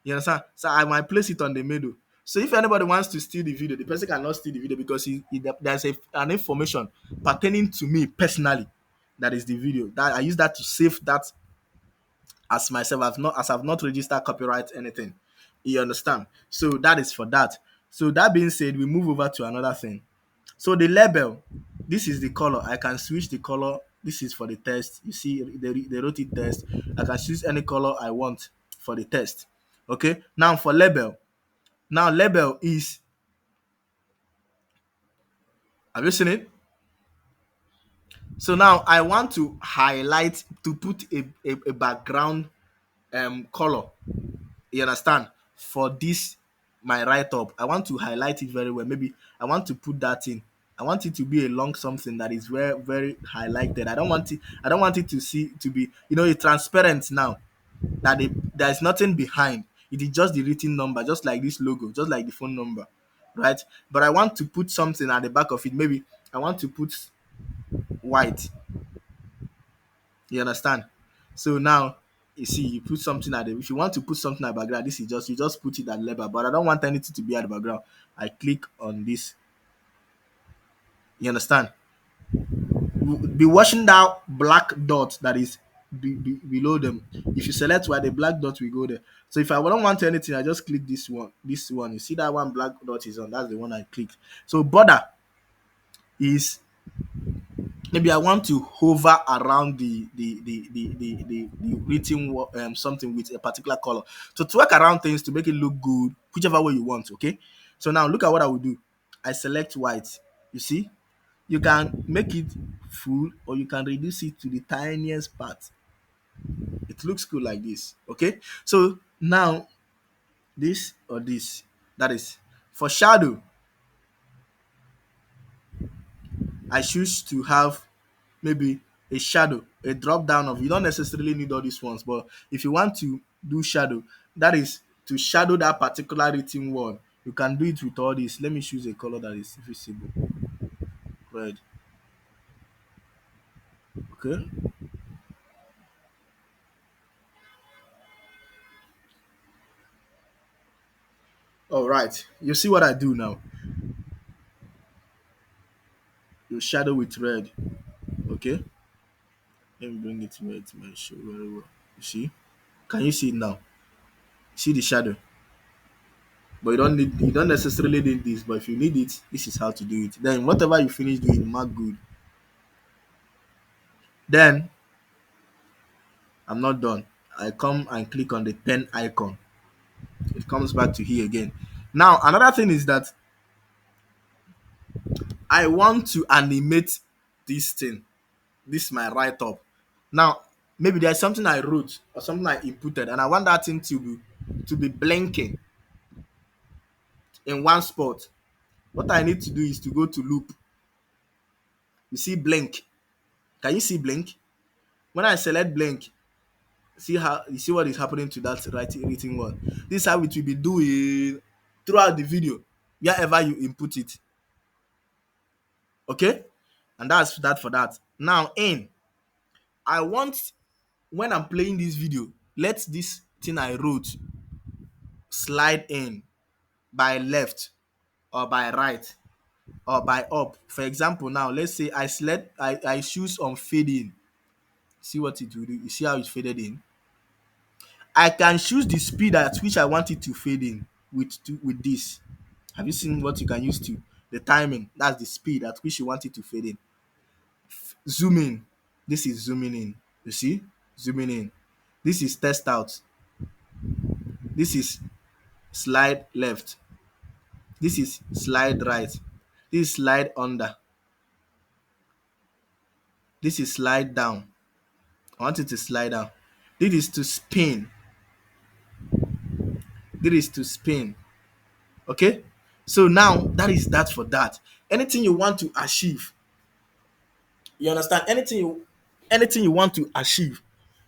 [SPEAKER 1] You understand? So I might place it on the middle. So if anybody wants to steal the video, the person cannot steal the video because there's an information pertaining to me personally. That is the video. That I use that to save that as myself. I've not registered copyright anything. You understand? So that is for that. So that being said, we move over to another thing. So the label, this is the color. I can switch the color. This is for the test. You see, they wrote it test. I can choose any color I want for the test. Okay. Now for label. Now label is, have you seen it? So now I want to highlight, to put a background color. You understand? For this my write up, I want to highlight it very well. Maybe I want to put that in. I want it to be a long something that is very highlighted. I don't want it to be, a transparent now. There's nothing behind. It is just the written number, just like this logo, just like the phone number, right? But I want to put something at the back of it. Maybe I want to put white. You understand? So now you see, you put something at the, if you want to put something at the background, this is just, you just put it at the level. But I don't want anything to be at the background. I click on this. You understand? Be watching that black dot that is below them. If you select white, the black dot will go there. So if I don't want anything, I just click this one. This one, you see that one black dot is on. That's the one I clicked. So border is, maybe I want to hover around the written something with a particular color. So to work around things to make it look good, whichever way you want. Okay. So now look at what I will do. I select white. You see, you can make it full or you can reduce it to the tiniest part. It looks good like this. Okay. So now this or this, that is for shadow. I choose to have maybe a shadow, a drop down of, you don't necessarily need all these ones, but if you want to do shadow, that is to shadow that particular written word, you can do it with all this. Let me choose a color that is visible. Red. Okay. All right. You see what I do now? You shadow with red. Okay. Let me bring it where it might show very well. You see? Can you see it now? See the shadow? But you don't necessarily need this, but if you need it, this is how to do it. Then whatever you finish doing, mark good. Then I'm not done. I come and click on the pen icon. It comes back to here again. Now another thing is that I want to animate this thing. This is my write up. Now maybe there's something I wrote or something I inputted, and I want that thing to be blinking in one spot. What I need to do is to go to loop. You see blink. Can you see blink? When I select blink, see how you see what is happening to that written word. This is how it will be doing throughout the video, wherever you input it. Okay, and that's that for that. Now in, I want, when I'm playing this video, let this thing I wrote slide in by left or by right or by up. For example, now let's say I choose on fade in. See what it will do. You see how it's faded in? I can choose the speed at which I want it to fade in with this. Have you seen what you can use to the timing? That's the speed at which you want it to fade in. Zoom in. This is zooming in. You see? Zooming in. This is test out. This is slide left. This is slide right. This is slide under. This is slide down. I want it to slide down. This is to spin. This is to spin. Okay? So now that is that for that. Anything you want to achieve, you understand? Anything you want to achieve,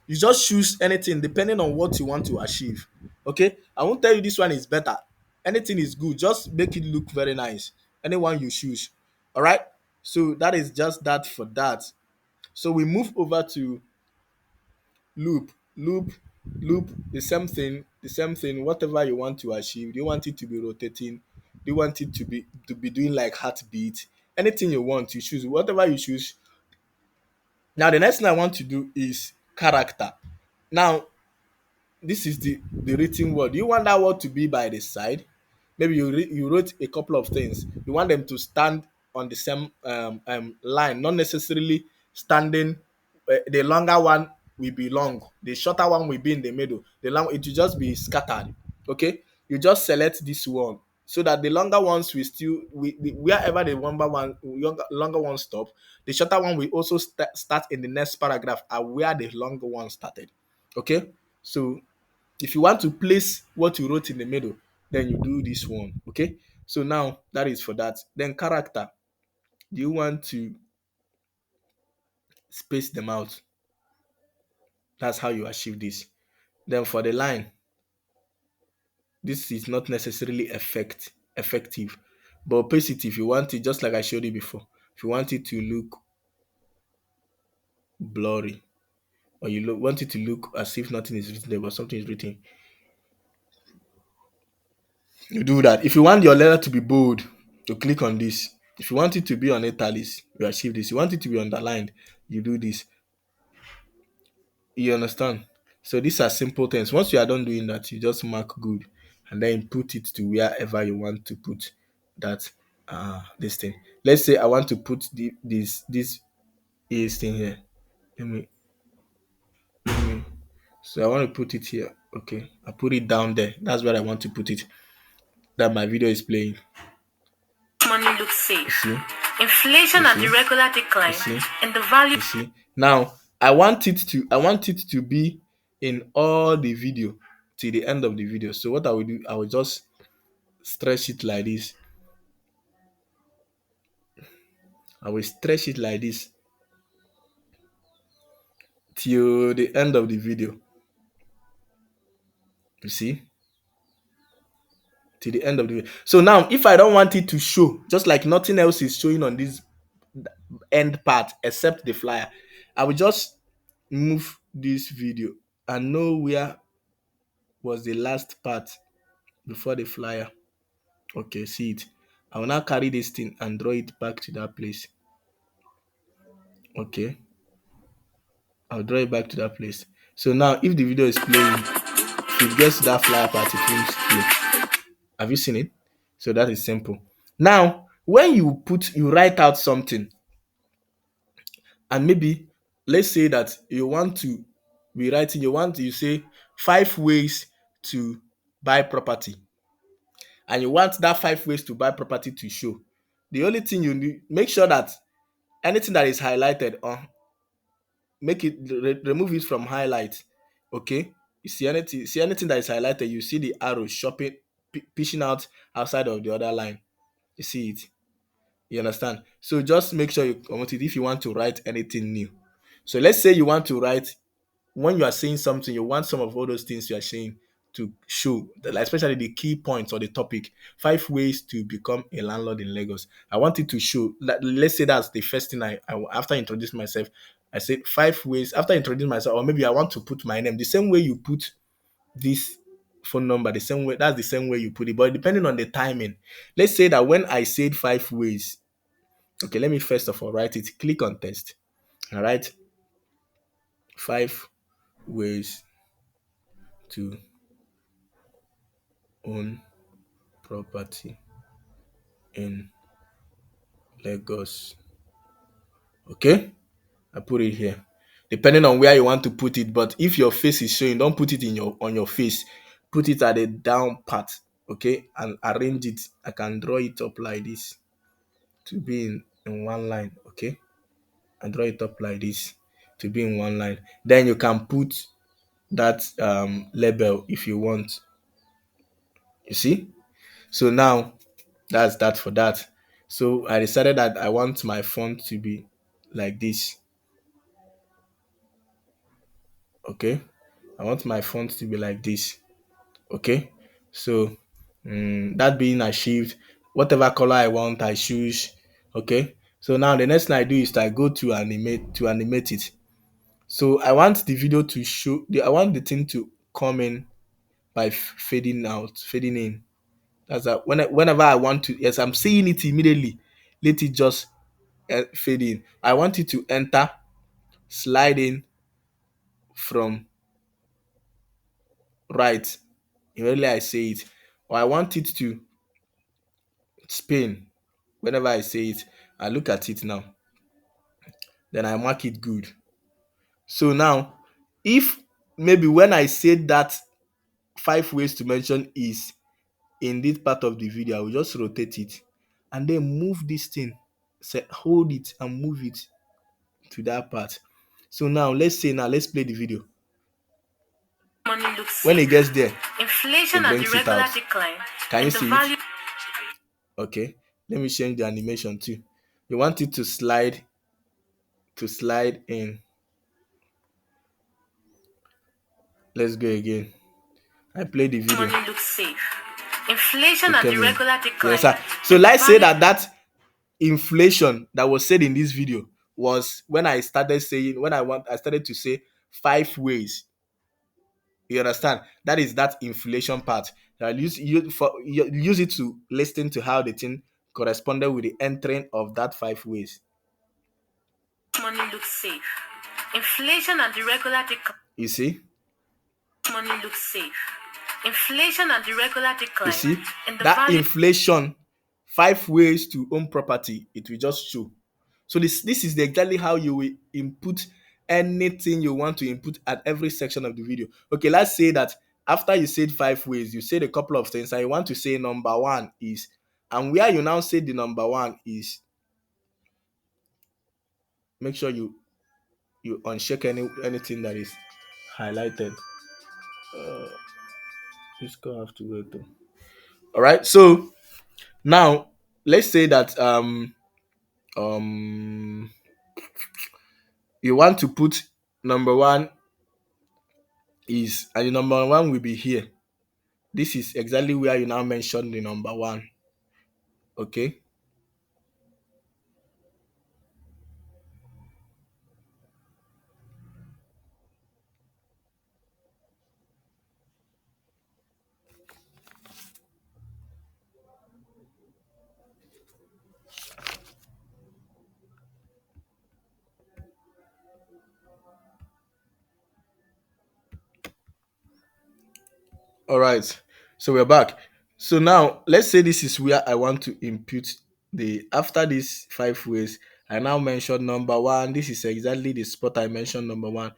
[SPEAKER 1] you just choose anything depending on what you want to achieve. Okay, I won't tell you this one is better. Anything is good, just make it look very nice. Anyone you choose. All right, so that is just that for that. So we move over to loop. Loop, the same thing, whatever you want to achieve. Do you want it to be rotating? Do you want it to be doing like heartbeat? Anything you want, you choose. Whatever you choose. Now the next thing I want to do is character. Now this is the written word. You want that word to be by the side. Maybe you wrote a couple of things. You want them to stand on the same line, not necessarily standing. The longer one will be long. The shorter one will be in the middle. The long it will just be scattered. Okay, you just select this one so that the longer ones will still wherever the longer one stop, the shorter one will also start in the next paragraph at where the longer one started. Okay, so if you want to place what you wrote in the middle, then you do this one. Okay, so now that is for that. Then character, do you want to space them out? That's how you achieve this. Then for the line, this is not necessarily effective, but opacity, if you want it, just like I showed you before, if you want it to look blurry, or want it to look as if nothing is written there but something is written, you do that. If you want your letter to be bold, you click on this. If you want it to be on italics, you achieve this. You want it to be underlined, you do this. You understand? So these are simple things. Once you are done doing that, you just mark good and then put it to wherever you want to put that this thing. Let's say I want to put this is thing here. Let me, let me so I want to put it here. Okay. I put it down there. That's where I want to put it. That my video is playing.
[SPEAKER 2] Money looks
[SPEAKER 1] You
[SPEAKER 2] safe.
[SPEAKER 1] see?
[SPEAKER 2] Inflation
[SPEAKER 1] You
[SPEAKER 2] and
[SPEAKER 1] see?
[SPEAKER 2] irregular
[SPEAKER 1] You
[SPEAKER 2] decline
[SPEAKER 1] see?
[SPEAKER 2] in the value.
[SPEAKER 1] You see? Now I want it to be in all the video till the end of the video. So what I will do, I will just stretch it like this. I will stretch it like this till the end of the video. You see? Till the end of the video. So now if I don't want it to show, just like nothing else is showing on this end part except the flyer, I will just move this video and know where was the last part before the flyer. Okay, see it. I will now carry this thing and draw it back to that place. Okay, I'll draw it back to that place. So now if the video is playing, if it gets to that flyer part, it won't play. Have you seen it? So that is simple. Now, when you write out something, and maybe let's say that you want to be writing, you say 5 ways to buy property, and you want that 5 ways to buy property to show. The only thing you need, make sure that anything that is highlighted, or make it remove it from highlight. Okay, you see anything that is highlighted, you see the arrow shopping pushing out outside of the other line. You see it. You understand? So just make sure you comment it if you want to write anything new. So let's say you want to write, when you are saying something, you want some of all those things you are saying to show, like especially the key points or the topic. 5 ways to become a landlord in Lagos. I want it to show. Let's say that's the first thing after introducing myself. I said 5 ways after introducing myself, or maybe I want to put my name the same way you put this phone number, the same way. That's the same way you put it, but depending on the timing. Let's say that when I said 5 ways. Okay, let me first of all write it. Click on test. All right, 5 ways to own property in Lagos. Okay, I put it here. Depending on where you want to put it, but if your face is showing, don't put it in your on your face. Put it at the down part. Okay, and arrange it. I can draw it up like this to be in one line. Okay, and draw it up like this to be in one line. Then you can put that label if you want. You see? So now that's that for that. So I decided that I want my font to be like this. Okay. I want my font to be like this. Okay. So that being achieved, whatever color I want, I choose. Okay. So now the next thing I do is I go to animate it. So I want the video to show I want the thing to come in by fading out, fading in. That's that. Whenever I want to, yes, I'm seeing it immediately. Let it just fade in. I want it to enter, slide in from right. Immediately I say it, or I want it to spin. Whenever I say it, I look at it now. Then I mark it good. So now, if maybe when I said that 5 ways to mention is in this part of the video, I will just rotate it and then move this thing. Say, hold it and move it to that part. So now let's play the video.
[SPEAKER 2] Money looks
[SPEAKER 1] When it
[SPEAKER 2] safe.
[SPEAKER 1] gets there,
[SPEAKER 2] Inflation
[SPEAKER 1] it
[SPEAKER 2] and
[SPEAKER 1] brings it
[SPEAKER 2] irregular
[SPEAKER 1] out.
[SPEAKER 2] decline
[SPEAKER 1] Can you
[SPEAKER 2] in the
[SPEAKER 1] see it?
[SPEAKER 2] value.
[SPEAKER 1] Okay. Let me change the animation too. You want it to slide in. Let's go again. I play the video.
[SPEAKER 2] Money looks safe. Inflation
[SPEAKER 1] It
[SPEAKER 2] and
[SPEAKER 1] came in.
[SPEAKER 2] irregular
[SPEAKER 1] You
[SPEAKER 2] decline
[SPEAKER 1] understand? So
[SPEAKER 2] in the
[SPEAKER 1] let's say
[SPEAKER 2] value.
[SPEAKER 1] that inflation that was said in this video was when I started to say 5 ways. You understand? That is that inflation part. Use it to listen to how the thing corresponded with the entering of that 5 ways.
[SPEAKER 2] money looks safe. Inflation and irregular decline.
[SPEAKER 1] You see?
[SPEAKER 2] Money looks safe. Inflation and irregular
[SPEAKER 1] You
[SPEAKER 2] decline
[SPEAKER 1] see?
[SPEAKER 2] in the
[SPEAKER 1] That
[SPEAKER 2] value.
[SPEAKER 1] inflation, 5 ways to own property, it will just show. So this is exactly how you will input anything you want to input at every section of the video. Okay, let's say that after you said 5 ways, you said a couple of things, and you want to say number one is, and where you now say the number one is, make sure you uncheck anything that is highlighted. This guy have to wait though. All right. So now let's say that um you want to put number one is, and the number one will be here. This is exactly where you now mention the number one. Okay. All right. So we're back. So now let's say this is where I want to input the, after these 5 ways, I now mention number one. This is exactly the spot I mentioned number one.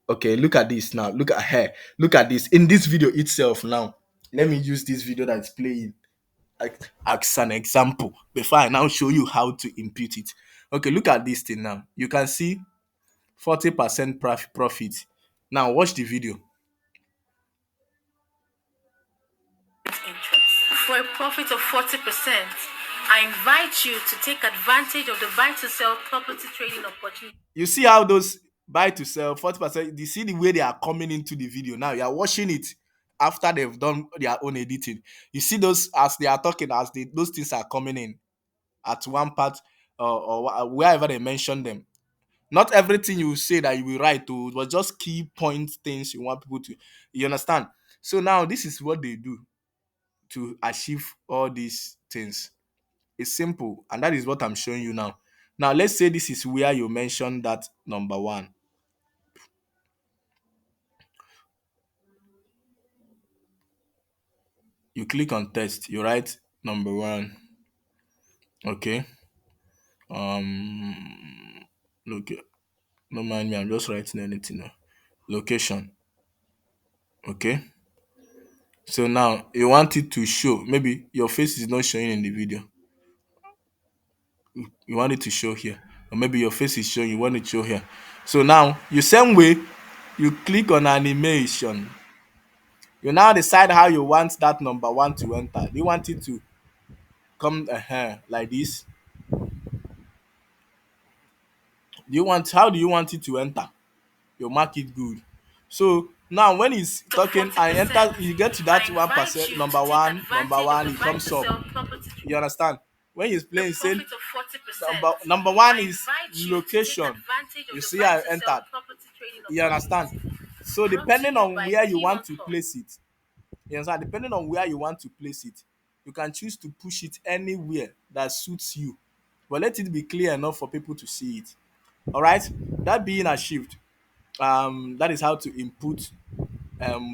[SPEAKER 1] Okay, look at this now. Look at her. Look at this. In this video itself now, let me use this video that's playing as an example before I now show you how to input it. Okay, look at this thing now. You can see 40% profit. Now watch the video.
[SPEAKER 2] Interest. For a profit of 40%, I invite you to take advantage of the buy to sell property trading opportunity.
[SPEAKER 1] You see how those buy to sell 40%, you see the way they are coming into the video. Now you are watching it after they've done their own editing. You see those as they are talking, as those things are coming in at one part, or wherever they mention them. Not everything you say that you will write to, but just key point things you want people to, you understand. So now this is what they do to achieve all these things. It's simple, and that is what I'm showing you now. Now let's say this is where you mention that number one. You click on test, you write number one. Okay. Look, don't mind me, I'm just writing anything now. Location. Okay. So now you want it to show. Maybe your face is not showing in the video. You want it to show here. Or maybe your face is showing, you want it to show here. So now, you same way, you click on animation. You now decide how you want that number one to enter. Do you want it to come like this? How do you want it to enter? You mark it good. So now when he's
[SPEAKER 2] So
[SPEAKER 1] talking and
[SPEAKER 2] 40%,
[SPEAKER 1] enter, you get to
[SPEAKER 2] I
[SPEAKER 1] that
[SPEAKER 2] invite
[SPEAKER 1] 1%,
[SPEAKER 2] you to take
[SPEAKER 1] number
[SPEAKER 2] advantage of
[SPEAKER 1] one,
[SPEAKER 2] the
[SPEAKER 1] it
[SPEAKER 2] buy to
[SPEAKER 1] comes up.
[SPEAKER 2] sell property.
[SPEAKER 1] You understand? When he's
[SPEAKER 2] The
[SPEAKER 1] playing, saying
[SPEAKER 2] profit of 40%.
[SPEAKER 1] number one
[SPEAKER 2] I
[SPEAKER 1] is
[SPEAKER 2] invite you to take
[SPEAKER 1] location.
[SPEAKER 2] advantage of
[SPEAKER 1] You
[SPEAKER 2] the
[SPEAKER 1] see
[SPEAKER 2] buy
[SPEAKER 1] how I
[SPEAKER 2] to sell
[SPEAKER 1] entered.
[SPEAKER 2] property trading
[SPEAKER 1] You understand?
[SPEAKER 2] opportunity.
[SPEAKER 1] So
[SPEAKER 2] Brought to
[SPEAKER 1] depending
[SPEAKER 2] you
[SPEAKER 1] on
[SPEAKER 2] by
[SPEAKER 1] where you want to
[SPEAKER 2] YouCut.
[SPEAKER 1] place it, you understand? Depending on where you want to place it, you can choose to push it anywhere that suits you. But let it be clear enough for people to see it. All right. That being achieved, that is how to input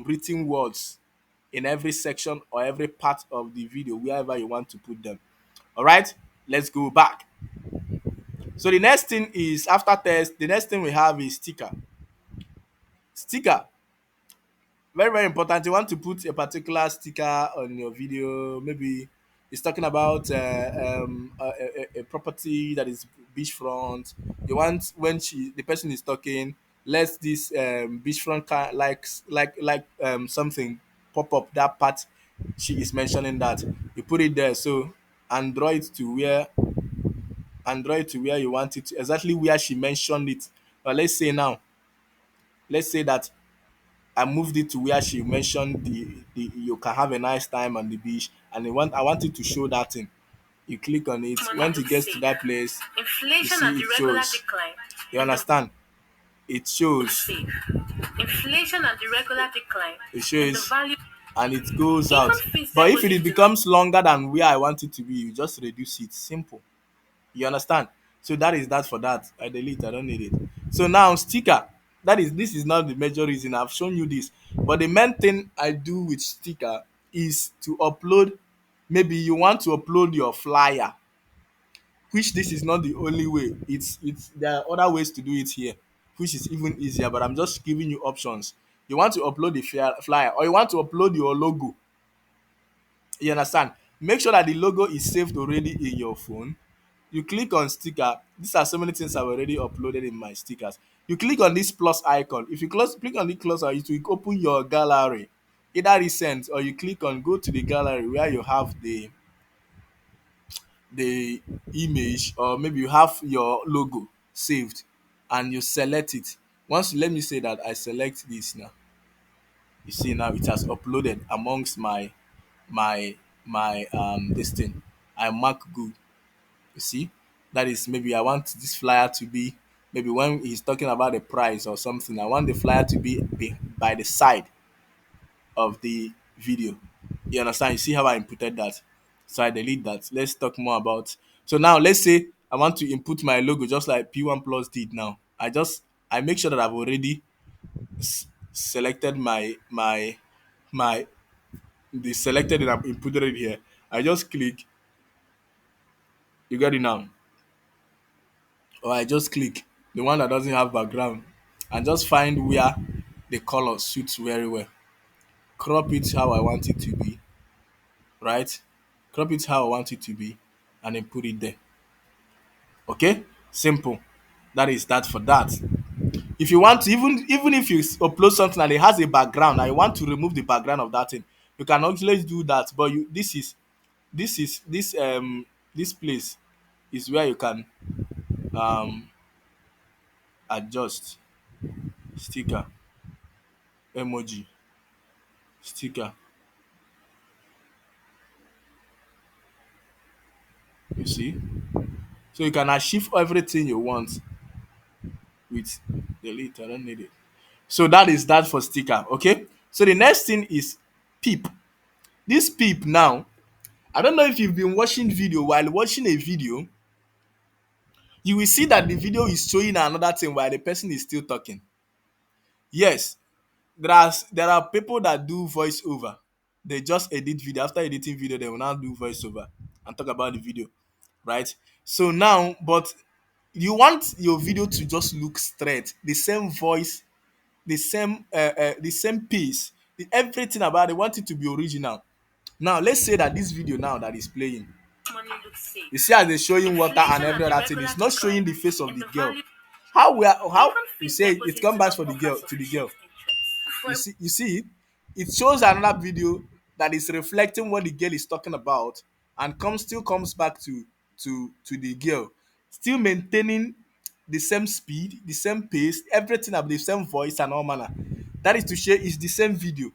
[SPEAKER 1] written words in every section or every part of the video, wherever you want to put them. All right. Let's go back. So the next thing is, after test, the next thing we have is sticker. Sticker, very very important. You want to put a particular sticker on your video. Maybe it's talking about a property that is beachfront. You want, when the person is talking, let this beachfront something pop up that part she is mentioning, that you put it there. So android to where android to where you want it to, exactly where she mentioned it. But let's say that I moved it to where she mentioned the you can have a nice time on the beach, and I want it to show that thing. You click on it.
[SPEAKER 2] Money
[SPEAKER 1] When it
[SPEAKER 2] looks
[SPEAKER 1] gets to
[SPEAKER 2] safe.
[SPEAKER 1] that place, you
[SPEAKER 2] Inflation and
[SPEAKER 1] see it
[SPEAKER 2] irregular
[SPEAKER 1] shows.
[SPEAKER 2] decline
[SPEAKER 1] You
[SPEAKER 2] in the
[SPEAKER 1] understand? It
[SPEAKER 2] looks
[SPEAKER 1] shows.
[SPEAKER 2] safe. Inflation and irregular decline
[SPEAKER 1] It
[SPEAKER 2] in the
[SPEAKER 1] shows
[SPEAKER 2] value.
[SPEAKER 1] and it goes
[SPEAKER 2] Even
[SPEAKER 1] out.
[SPEAKER 2] fits their
[SPEAKER 1] But if it
[SPEAKER 2] purchase to not.
[SPEAKER 1] becomes longer than where I want it to be, you just reduce it. Simple. You understand? So that is that for that. I delete. I don't need it. So now sticker. That is this is not the major reason. I've shown you this. But the main thing I do with sticker is to upload. Maybe you want to upload your flyer, which this is not the only way. It's there are other ways to do it here, which is even easier. But I'm just giving you options. You want to upload the flyer, or you want to upload your logo. You understand? Make sure that the logo is saved already in your phone. You click on sticker. These are so many things I've already uploaded in my stickers. You click on this plus icon. If you click on the plus icon, it will open your gallery, either recent, or you click on go to the gallery where you have the image, or maybe you have your logo saved, and you select it. Once let me say that I select this now. You see now it has uploaded amongst my this thing. I mark good. You see, that is maybe I want this flyer to be, maybe when he's talking about the price or something, I want the flyer to be by the side of the video. You understand? You see how I inputted that? So I delete that. Let's talk more about. So now let's say I want to input my logo just like P1 Plus did now. I make sure that I've already selected my the selected and I've inputted it here. I just click, you get it now. Or I just click the one that doesn't have background and just find where the color suits very well. Crop it how I want it to be, right? Crop it how I want it to be, and then put it there. Okay? Simple. That is that for that. If you want to, even if you upload something and it has a background and you want to remove the background of that thing, you can actually do that. But you this is this place is where you can um adjust sticker, emoji, sticker. You see? So you can achieve everything you want with delete. I don't need it. So that is that for sticker. Okay. So the next thing is peep. This peep now, I don't know if you've been watching video. While watching a video, you will see that the video is showing another thing while the person is still talking. Yes, there are people that do voiceover. They just edit video. After editing video, they will now do voiceover and talk about the video, right? So now, but you want your video to just look straight, the same voice, the same pace, everything about it. Want it to be original. Now let's say that this video now that is playing,
[SPEAKER 2] Money looks safe.
[SPEAKER 1] you see as they showing water and
[SPEAKER 2] Inflation
[SPEAKER 1] every
[SPEAKER 2] and
[SPEAKER 1] other thing, it's
[SPEAKER 2] irregular
[SPEAKER 1] not showing
[SPEAKER 2] decline
[SPEAKER 1] the face of
[SPEAKER 2] in
[SPEAKER 1] the
[SPEAKER 2] the
[SPEAKER 1] girl.
[SPEAKER 2] value
[SPEAKER 1] How
[SPEAKER 2] even
[SPEAKER 1] you
[SPEAKER 2] fits
[SPEAKER 1] say
[SPEAKER 2] their
[SPEAKER 1] it
[SPEAKER 2] purchase
[SPEAKER 1] come
[SPEAKER 2] to
[SPEAKER 1] back
[SPEAKER 2] not
[SPEAKER 1] for the
[SPEAKER 2] offer
[SPEAKER 1] girl to the girl.
[SPEAKER 2] sufficient interest.
[SPEAKER 1] You see it shows another video that is reflecting what the girl is talking about, and still comes back to the girl, still maintaining the same speed, the same pace, everything of the same voice and all manner. That is to show it's the same video,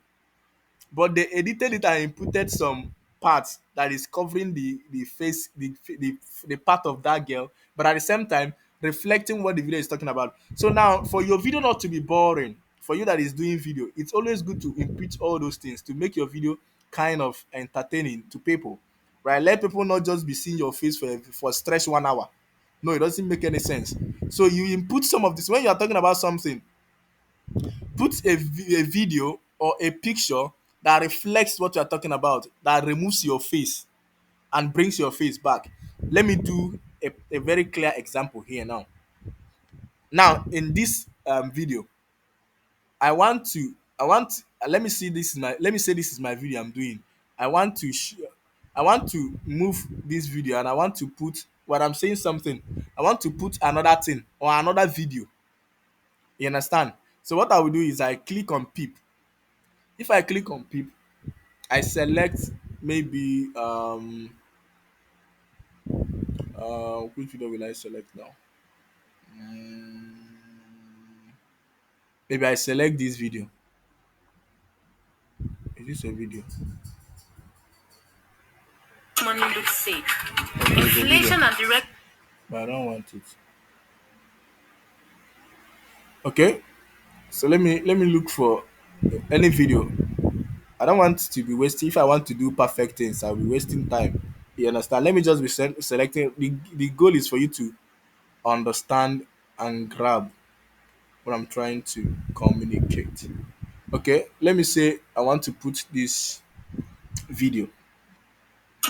[SPEAKER 1] but they edited it and inputted some parts that is covering the face, the part of that girl, but at the same time reflecting what the video is talking about. So now for your video not to be boring, for you that is doing video, it's always good to input all those things to make your video kind of entertaining to people, right? Let people not just be seeing your face for stretch 1 hour. No, it doesn't make any sense. So you input some of this when you are talking about something. Put a video or a picture that reflects what you are talking about, that removes your face and brings your face back. Let me do a very clear example here now. Now, in this video, I want, let me see, let me say this is my video I'm doing. I want to, I want to move this video and I want to put, what I'm saying something, I want to put another thing or another video. You understand? So what I will do is I click on peep. If I click on peep, I select maybe which video will I select now? Maybe I select this video. Is this a video?
[SPEAKER 2] Money looks safe.
[SPEAKER 1] Okay, it's a video.
[SPEAKER 2] Inflation and direct.
[SPEAKER 1] But I don't want it. Okay. So let me look for any video. I don't want to be wasting. If I want to do perfect things, I'll be wasting time. You understand? Let me just be selecting. The goal is for you to understand and grab what I'm trying to communicate. Okay, let me say I want to put this video.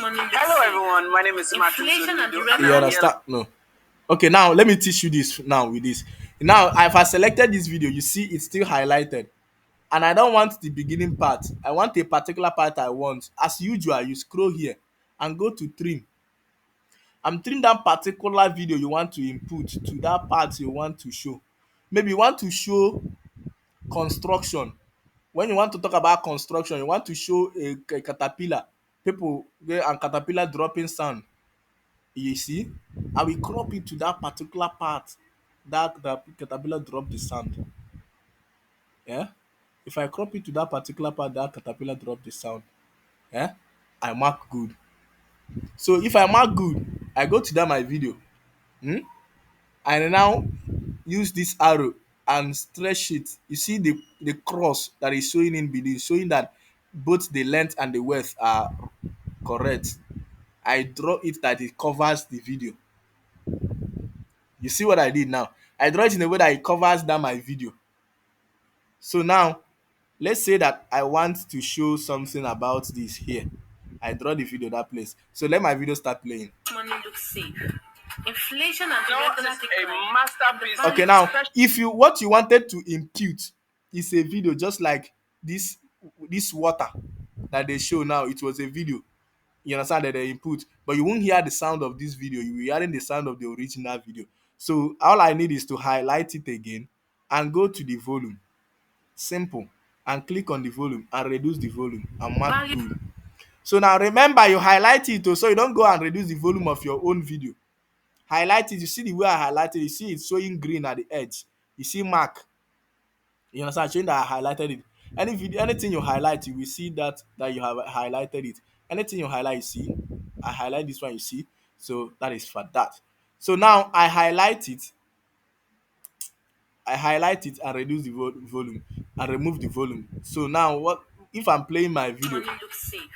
[SPEAKER 2] money looks Hello safe. Everyone, my name is Martin Inflation and the
[SPEAKER 1] You understand? No. Okay, now let me teach you this now with this. Now, if I selected this video, you see it's still highlighted. And I don't want the beginning part. I want a particular part I want. As usual, you scroll here and go to trim. I'm trimming that particular video you want to input to that part you want to show. Maybe you want to show construction. When you want to talk about construction, you want to show a caterpillar, people and caterpillar dropping sound. You see, I will crop it to that particular part that the caterpillar drop the sound. Yeah, if I crop it to that particular part that caterpillar drop the sound, yeah, I mark good. So if I mark good, I go to that my video. Hmm? I now use this arrow and stretch it. You see the cross that is showing in beneath, showing that both the length and the width are correct. I draw it that it covers the video. You see what I did now? I draw it in a way that it covers that my video. So now, let's say that I want to show something about this here. I draw the video that place. So let my video start playing.
[SPEAKER 2] money looks safe. Inflation and irregular decline. Masterpiece.
[SPEAKER 1] Okay, now if you what you wanted to impute is a video, just like this water that they show now, it was a video. You understand that they input, but you won't hear the sound of this video. You will be hearing the sound of the original video. So all I need is to highlight it again and go to the volume. Simple. And click on the volume and reduce the volume and mark good. So now remember, you highlight it so you don't go and reduce the volume of your own video. Highlight it. You see the way I highlighted, you see it's showing green at the edge. You see mark. You understand? Showing that I highlighted it. Any video, anything you highlight, you will see that you have highlighted it. Anything you highlight, you see. I highlight this one, you see. So that is for that. So now I highlight it and reduce the volume and remove the volume. So now what if I'm playing my video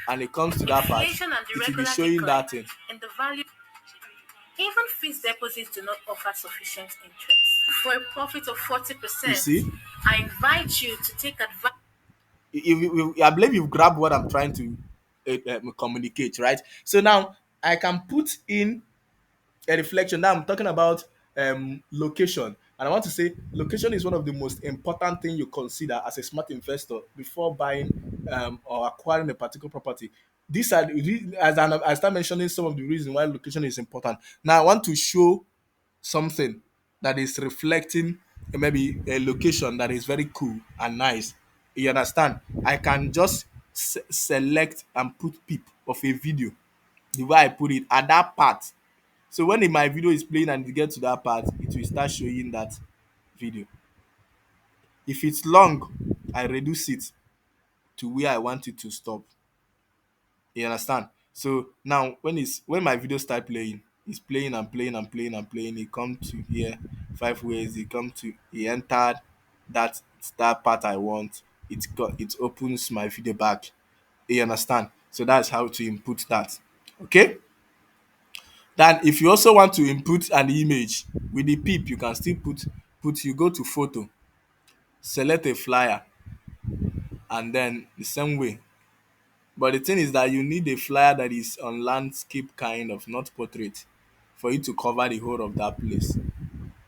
[SPEAKER 1] and it comes to that part, it will be showing that thing.
[SPEAKER 2] And the value. Even fixed deposits do not offer sufficient interest. For a profit of
[SPEAKER 1] You
[SPEAKER 2] 40%,
[SPEAKER 1] see?
[SPEAKER 2] I invite you to take advantage.
[SPEAKER 1] I believe you've grabbed what I'm trying to communicate, right? So now I can put in a reflection. Now I'm talking about location, and I want to say location is one of the most important thing you consider as a smart investor before buying or acquiring a particular property. These are I start mentioning some of the reasons why location is important. Now I want to show something that is reflecting maybe a location that is very cool and nice. You understand? I can just select and put peep of a video the way I put it at that part. So when my video is playing and it gets to that part, it will start showing that video. If it's long, I reduce it to where I want it to stop. You understand? So now when my video start playing, it's playing and playing and playing and playing. It come to here 5 ways. It entered that part I want. It opens my video back. You understand? So that's how to input that. Okay. Then if you also want to input an image with the pip, you can still put you go to photo, select a flyer, and then the same way. But the thing is that you need a flyer that is on landscape kind of, not portrait, for you to cover the whole of that place.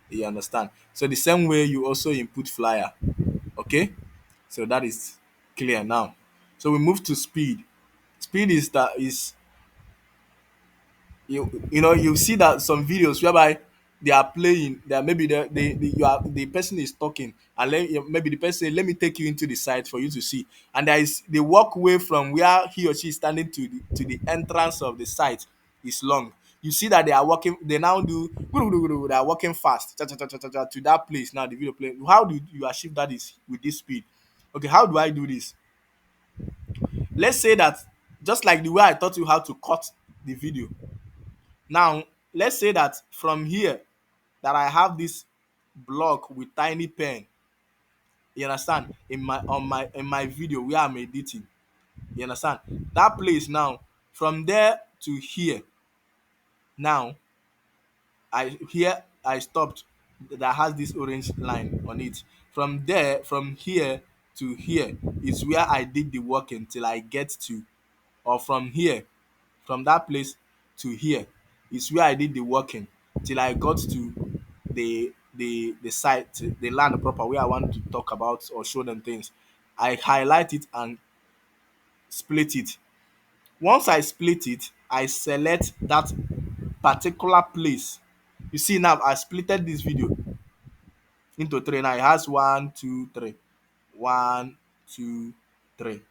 [SPEAKER 1] You understand? So the same way you also input flyer. Okay? So that is clear now. So we move to speed. Speed is you know you see that some videos whereby they are playing that maybe the person is talking and maybe the person say, let me take you into the site for you to see, and there is the walkway from where he or she is standing to the entrance of the site is long. You see that they are walking, they now do they are walking fast to that place. Now the video playing. How do you achieve that is with this speed? Okay, how do I do this? Let's say that just like the way I taught you how to cut the video. Now, let's say that from here that I have this block with tiny pen. You understand? In my video where I'm editing. You understand? That place now, from there to here, now I stopped that has this orange line on it. From there, from here to here is where I did the work until I get to, or from here, from that place to here is where I did the working till I got to the site, the land proper where I want to talk about or show them things. I highlight it and split it. Once I split it, I select that particular place. You see now I splitted this video into three. Now it has one, two, three. One, two, three.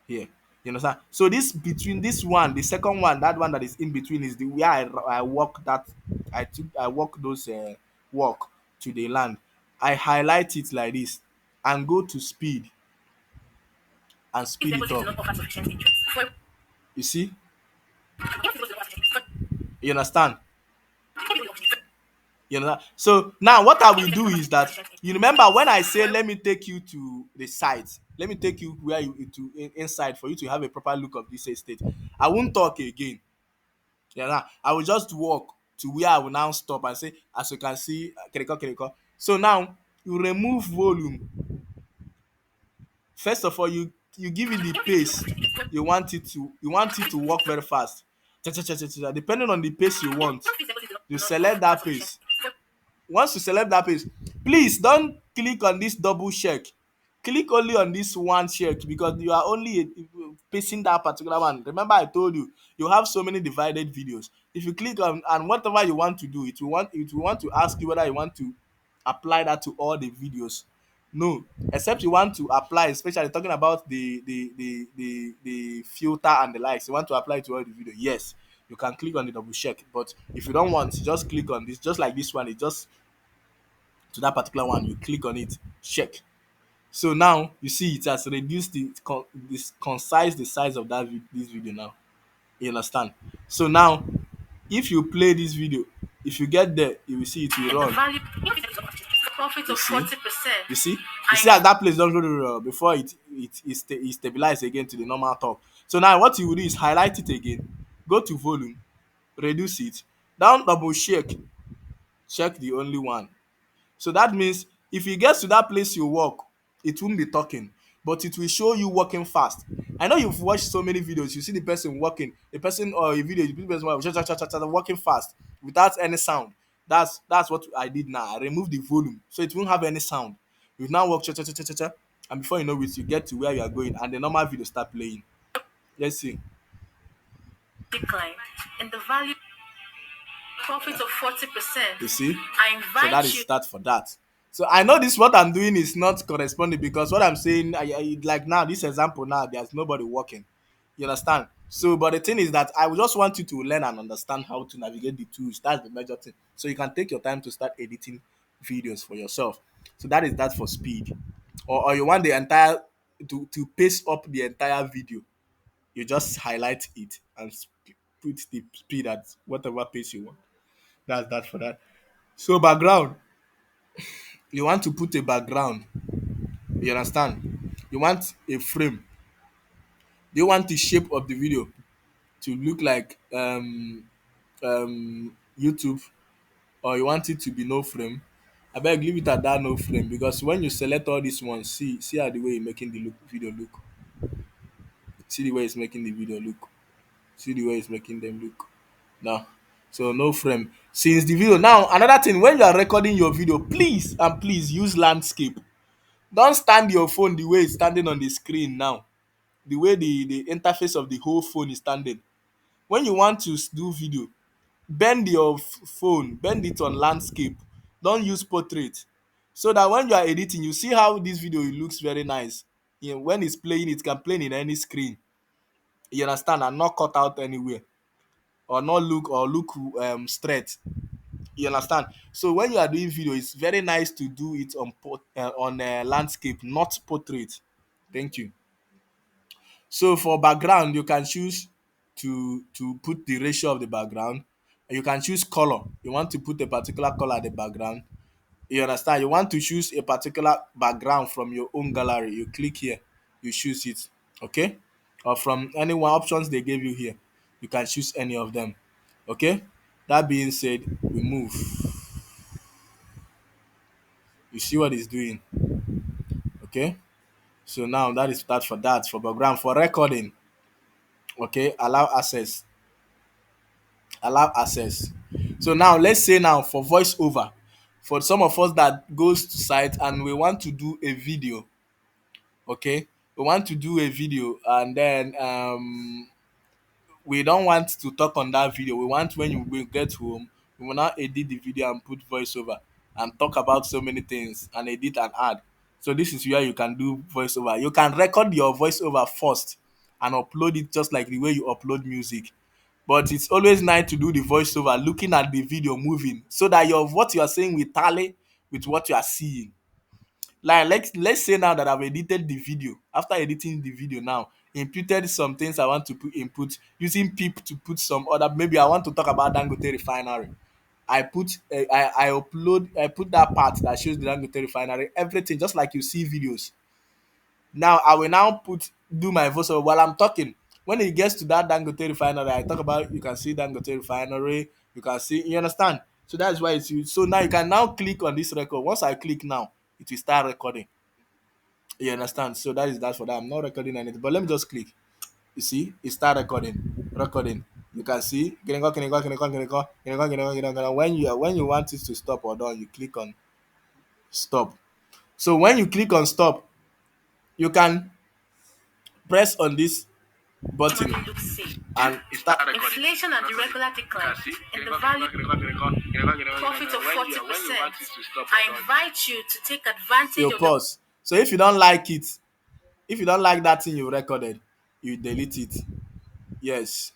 [SPEAKER 1] Here. You understand? So this between this one, the second one, that one that is in between is the where I walk that I walk those walk to the land. I highlight it like this and go to speed and
[SPEAKER 2] If
[SPEAKER 1] speed it
[SPEAKER 2] deposit do
[SPEAKER 1] up.
[SPEAKER 2] not offer sufficient interest. For
[SPEAKER 1] You see?
[SPEAKER 2] if deposit do not offer sufficient
[SPEAKER 1] You understand?
[SPEAKER 2] interest.
[SPEAKER 1] You know. So now what I
[SPEAKER 2] If
[SPEAKER 1] will
[SPEAKER 2] deposit
[SPEAKER 1] do
[SPEAKER 2] do not
[SPEAKER 1] is
[SPEAKER 2] offer
[SPEAKER 1] that
[SPEAKER 2] sufficient
[SPEAKER 1] you remember when I
[SPEAKER 2] interest.
[SPEAKER 1] say
[SPEAKER 2] For
[SPEAKER 1] let me take you to the site, let me take you where you to inside for you to have a proper look of this estate. I won't talk again. Yeah, I will just walk to where I will now stop and say, as you can see, kereko kereko. So now you remove volume. First of all, you give it the
[SPEAKER 2] if deposit do not
[SPEAKER 1] pace
[SPEAKER 2] offer sufficient interest.
[SPEAKER 1] you want it to work very fast. Cha, cha, cha, cha, cha. Depending on the pace you want,
[SPEAKER 2] If deposit
[SPEAKER 1] you
[SPEAKER 2] do not
[SPEAKER 1] select
[SPEAKER 2] offer
[SPEAKER 1] that
[SPEAKER 2] sufficient
[SPEAKER 1] pace.
[SPEAKER 2] interest.
[SPEAKER 1] Once you select that page, please don't click on this double check. Click only on this one check because you are only pasting that particular one. Remember I told you you have so many divided videos. If you click on and whatever you want to do, it will want to ask you whether you want to apply that to all the videos. No, except you want to apply, especially talking about the filter and the likes. You want to apply to all the video. Yes, you can click on the double check. But if you don't want, just click on this, just like this one. It just to that particular one, you click on it, check. So now you see it has reduced this concise the size of this video now. You understand? So now if you play this video, if you get there, you will see it will
[SPEAKER 2] And the
[SPEAKER 1] run.
[SPEAKER 2] value if deposit do not offer sufficient interest. Profit
[SPEAKER 1] You
[SPEAKER 2] of
[SPEAKER 1] see?
[SPEAKER 2] 40%.
[SPEAKER 1] You see? You see
[SPEAKER 2] I
[SPEAKER 1] as that place don before it stabilize again to the normal top. So now what you will do is highlight it again, go to volume, reduce it, down double check the only one. So that means if you get to that place you work, it won't be talking, but it will show you working fast. I know you've watched so many videos, you see the person working, a person or a video, the person working fast without any sound. That's what I did now. I removed the volume so it won't have any sound. You now work and before you know it, you get to where you are going and the normal video start playing. Let's see.
[SPEAKER 2] decline. And the value profit of 40%.
[SPEAKER 1] You see?
[SPEAKER 2] I
[SPEAKER 1] So that
[SPEAKER 2] invite
[SPEAKER 1] is
[SPEAKER 2] you
[SPEAKER 1] start for that. So I know this what I'm doing is not corresponding because what I'm saying, like now this example now, there's nobody working. You understand? So, but the thing is that I would just want you to learn and understand how to navigate the tools. That's the major thing. So you can take your time to start editing videos for yourself. So that is that for speed. Or you want the entire to pace up the entire video. You just highlight it and put the speed at whatever pace you want. That's that for that. So background, you want to put a background, you understand, you want a frame, you want the shape of the video to look like YouTube, or you want it to be no frame. Abeg leave it at that no frame because when you select all these ones, see how the way you making the video look, see the way it's making the video look, see the way it's making them look now. So no frame since the video. Now another thing, when you are recording your video, please and please use landscape. Don't stand your phone the way it's standing on the screen now, the way the interface of the whole phone is standing. When you want to do video, bend your phone, bend it on landscape. Don't use portrait, so that when you are editing, you see how this video it looks very nice. You know, when it's playing, it can play in any screen, you understand, and not cut out anywhere, or not look straight, you understand. So when you are doing video, it's very nice to do it on landscape, not portrait. Thank you. So for background, you can choose to put the ratio of the background. You can choose color. You want to put a particular color at the background. You understand? You want to choose a particular background from your own gallery. You click here, you choose it. Okay. or from any one options they gave you here. You can choose any of them. Okay. That being said, we move. You see what it's doing. Okay. So now that is that for that for background for recording. Okay. Allow access. So now let's say now for voiceover, for some of us that goes to site and we want to do a video. Okay. We want to do a video and then we don't want to talk on that video. We want when you will get home, we will now edit the video and put voiceover and talk about so many things and edit and add. So this is where you can do voiceover. You can record your voiceover first and upload it just like the way you upload music. But it's always nice to do the voiceover looking at the video moving so that your what you are saying will tally with what you are seeing. Like let's say now that I've edited the video. After editing the video now, imputed some things I want to put input using pip to put some other. Maybe I want to talk about Dangote refinery. I put that part that shows the Dangote refinery, everything just like you see videos. Now I will now do my voiceover while I'm talking. When it gets to that Dangote refinery, I talk about you can see Dangote refinery, you can see you understand. So that's why it's used. So now you can now click on this record. Once I click now, it will start recording. You understand? So that is that for that. I'm not recording anything, but let me just click. You see, it start recording, recording. You can see when you want it to stop or done, you click on stop. So when you click on stop, you can press on this button
[SPEAKER 2] Money looks safe.
[SPEAKER 1] and start recording.
[SPEAKER 2] Inflation and irregular decline in the value profit of 40%. I invite you to take advantage
[SPEAKER 1] You
[SPEAKER 2] of the
[SPEAKER 1] pause. So if you don't like it, if you don't like that thing you recorded, you delete it. Yes,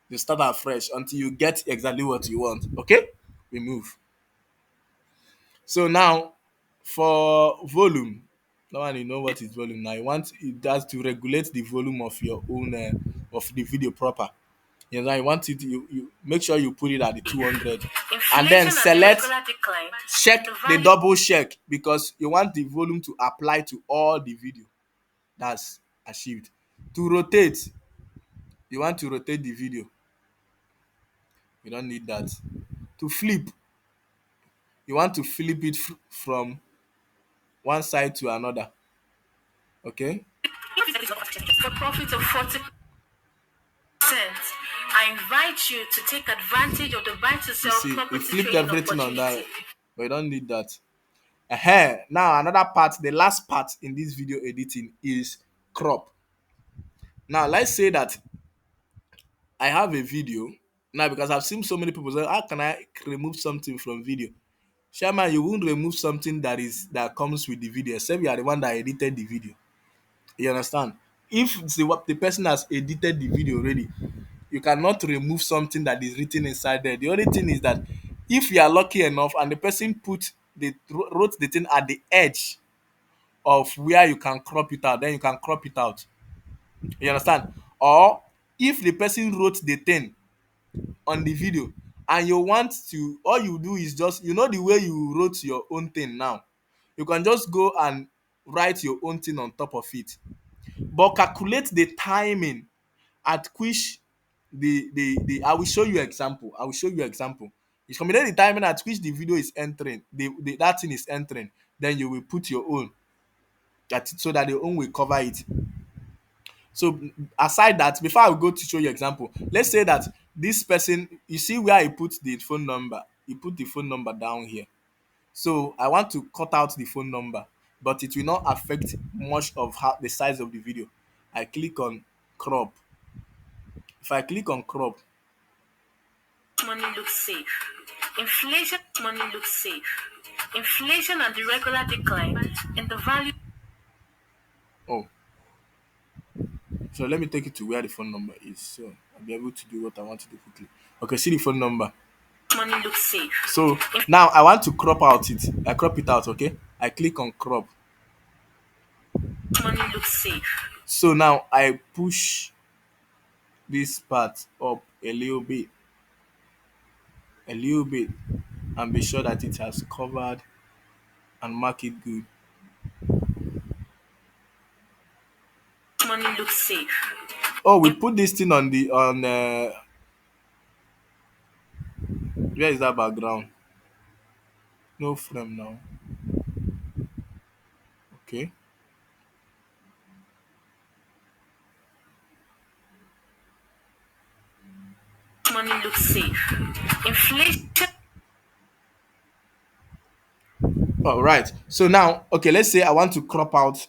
[SPEAKER 1] you start afresh until you get exactly what you want. Okay, we move. So now for volume, now one you know what is volume. Now you want it does to regulate the volume of your own of the video proper. You know, you want it, you make sure you put it at the 200 and then
[SPEAKER 2] inflation and
[SPEAKER 1] select
[SPEAKER 2] irregular decline
[SPEAKER 1] check
[SPEAKER 2] in the
[SPEAKER 1] the
[SPEAKER 2] value
[SPEAKER 1] double check because you want the volume to apply to all the video that's achieved. To rotate, you want to rotate the video, you don't need that. To flip, you want to flip it from one side to another. Okay.
[SPEAKER 2] for profit of 40%. I invite you to take advantage of the buy to
[SPEAKER 1] You
[SPEAKER 2] sell
[SPEAKER 1] see, it
[SPEAKER 2] property
[SPEAKER 1] flipped
[SPEAKER 2] trading
[SPEAKER 1] everything on that,
[SPEAKER 2] opportunity.
[SPEAKER 1] but you don't need that. Now another part, the last part in this video editing is crop. Now let's say that I have a video now because I've seen so many people say, "How can I remove something from video?" Shaman, you won't remove something that comes with the video, except you are the one that edited the video. You understand? If the person has edited the video already, you cannot remove something that is written inside there. The only thing is that if you are lucky enough and the person wrote the thing at the edge of where you can crop it out, then you can crop it out. You understand? Or if the person wrote the thing on the video and you want to, all you do is just the way you wrote your own thing now, you can just go and write your own thing on top of it, but calculate the timing at which the I will show you example. It's combinate the timing at which the video is entering, that thing is entering, then you will put your own so that the own will cover it. So aside that, before I go to show you example, let's say that this person, you see where he put the phone number, he put the phone number down here. So I want to cut out the phone number, but it will not affect much of how the size of the video. I click on crop. If I click on crop,
[SPEAKER 2] Money looks safe. Inflation money looks safe. Inflation and irregular decline in the value
[SPEAKER 1] oh, so let me take it to where the phone number is. So I'll be able to do what I want to do quickly. Okay, see the phone number.
[SPEAKER 2] money looks safe.
[SPEAKER 1] So now I want to crop out it. I crop it out, okay? I click on crop.
[SPEAKER 2] Money looks safe.
[SPEAKER 1] So now I push this part up a little bit, and be sure that it has covered and mark it good.
[SPEAKER 2] Money looks safe.
[SPEAKER 1] Oh, we put this thing on the on. Where is that background? No frame now. Okay.
[SPEAKER 2] Money looks safe. Inflation.
[SPEAKER 1] All right. So now, okay, let's say I want to crop out.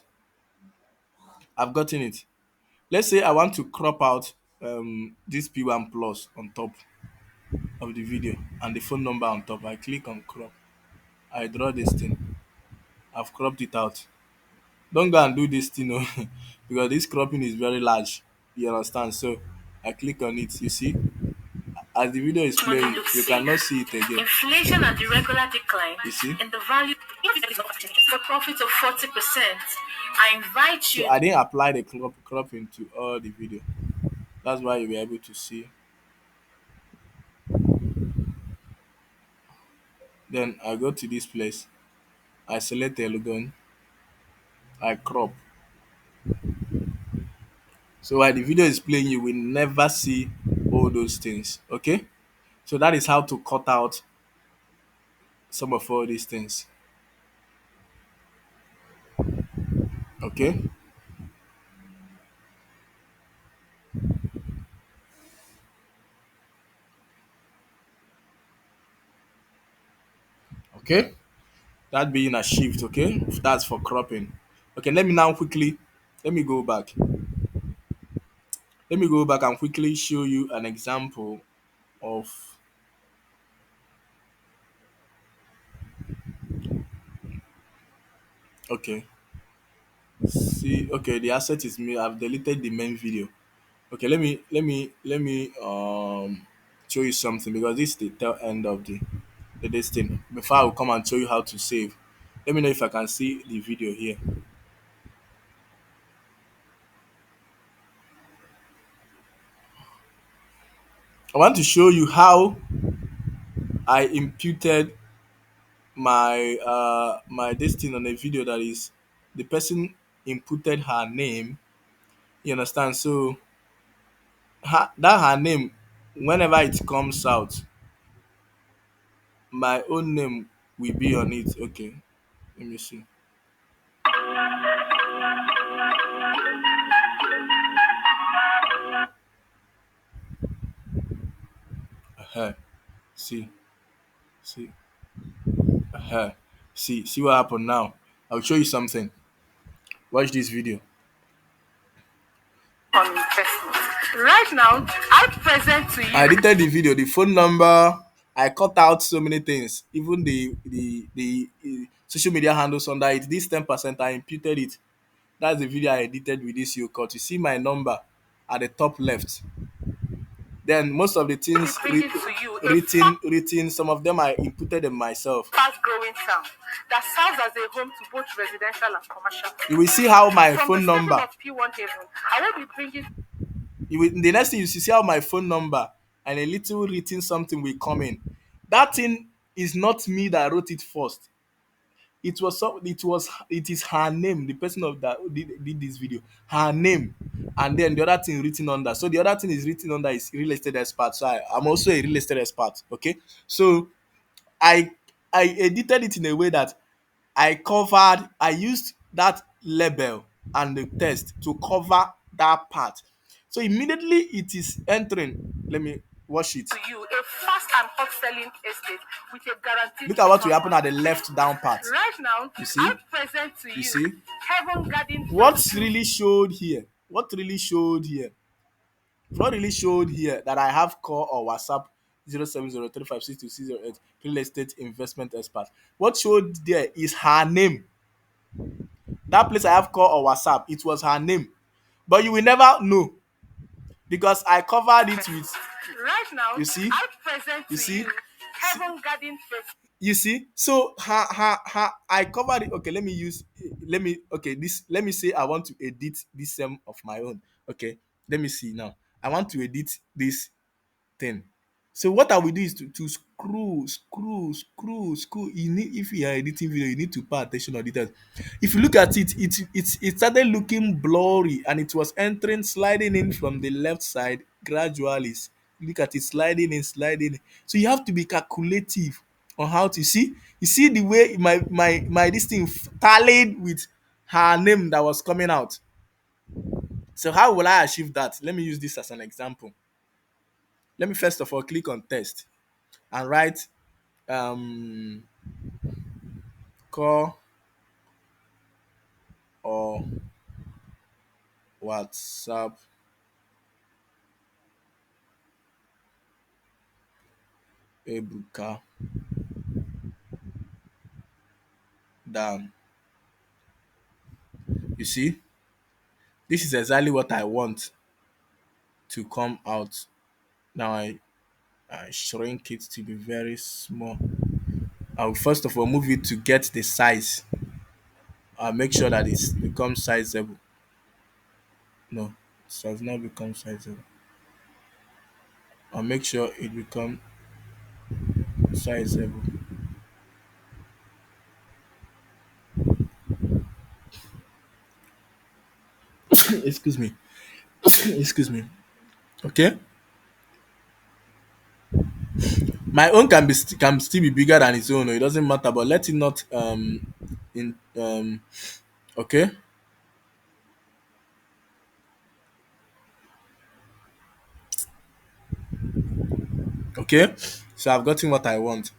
[SPEAKER 1] I've gotten it. Let's say I want to crop out this P1 plus on top of the video and the phone number on top. I click on crop. I draw this thing. I've cropped it out. Don't go and do this thing oh, because this cropping is very large. You understand? So I click on it. You see, as the video is
[SPEAKER 2] Money
[SPEAKER 1] playing,
[SPEAKER 2] looks
[SPEAKER 1] you
[SPEAKER 2] safe.
[SPEAKER 1] cannot see it again.
[SPEAKER 2] Inflation and the regular decline
[SPEAKER 1] You see?
[SPEAKER 2] in the value for profit of 40%. I invite
[SPEAKER 1] So
[SPEAKER 2] you.
[SPEAKER 1] I didn't apply the cropping to all the video. That's why you were able to see. Then I go to this place. I select Telegon. I crop. So while the video is playing, you will never see all those things. Okay? So that is how to cut out some of all these things. Okay? Okay? That being achieved. Okay? That's for cropping. Okay, let me now quickly let me go back. Let me go back and quickly show you an example of okay. See, okay, the asset is me. I've deleted the main video. Okay, let me show you something because this is the tail end of the this thing. Before I will come and show you how to save. Let me know if I can see the video here. I want to show you how I imputed my this thing on a video that is the person inputted her name. You understand? So her name, whenever it comes out, my own name will be on it. Okay, let me see. Uh-huh. See, see, uh-huh. See what happened now. I'll show you something. Watch this video.
[SPEAKER 2] On investment. Right now, I present to
[SPEAKER 1] I
[SPEAKER 2] you.
[SPEAKER 1] edited the video, the phone number. I cut out so many things, even the social media handles under it. This 10% I imputed it. That's the video I edited with this YouCut. You see my number at the top left. Then most of the things
[SPEAKER 2] Bring it to you a
[SPEAKER 1] written. Some of them I inputted them myself.
[SPEAKER 2] fast-growing town that serves as a home to both residential and commercial.
[SPEAKER 1] You will see how my
[SPEAKER 2] From the
[SPEAKER 1] phone
[SPEAKER 2] setting
[SPEAKER 1] number.
[SPEAKER 2] of P1 Haven, I will be bringing
[SPEAKER 1] The next thing you see how my phone number and a little written something will come in. That thing is not me that wrote it first. It is her name, the person of that did this video, her name, and then the other thing written under. So the other thing is written under is real estate expert. So I'm also a real estate expert. Okay, so I I edited it in a way that I used that label and the text to cover that part. So immediately it is entering. Let me watch it.
[SPEAKER 2] to you a fast and hot selling estate with a guaranteed
[SPEAKER 1] Look at what will
[SPEAKER 2] return
[SPEAKER 1] happen
[SPEAKER 2] on
[SPEAKER 1] at the left down part.
[SPEAKER 2] right now.
[SPEAKER 1] You see?
[SPEAKER 2] I present to
[SPEAKER 1] You
[SPEAKER 2] you
[SPEAKER 1] see?
[SPEAKER 2] Heaven Garden
[SPEAKER 1] What's really showed here? What really showed here? What really showed here that I have call or WhatsApp 0703562608 real estate investment expert. What showed there is her name. That place I have call or WhatsApp, it was her name. But you will never know because I covered it with
[SPEAKER 2] right now.
[SPEAKER 1] you see,
[SPEAKER 2] I present
[SPEAKER 1] you
[SPEAKER 2] to
[SPEAKER 1] see,
[SPEAKER 2] you Heaven Garden
[SPEAKER 1] you see. So her I covered it. Okay, let me say I want to edit this of my own. Okay, let me see now. I want to edit this thing. So what I will do is to screw. You need, if you are editing video, you need to pay attention on details. If you look at it, it started looking blurry and it was entering, sliding in from the left side gradually. Look at it sliding in, sliding in. So you have to be calculative on how to see. You see the way my this thing tallied with her name that was coming out. So how will I achieve that? Let me use this as an example. Let me first of all click on test and write um call or WhatsApp Ebuka down. You see, this is exactly what I want to come out. Now I shrink it to be very small. I will first of all move it to get the size. I'll make sure that it becomes sizable. No, it does not become sizable. I'll make sure it becomes sizable. Excuse me. Excuse me. Okay. My own can still be bigger than his own. It doesn't matter, but let it not in okay. Okay. So I've gotten what I want.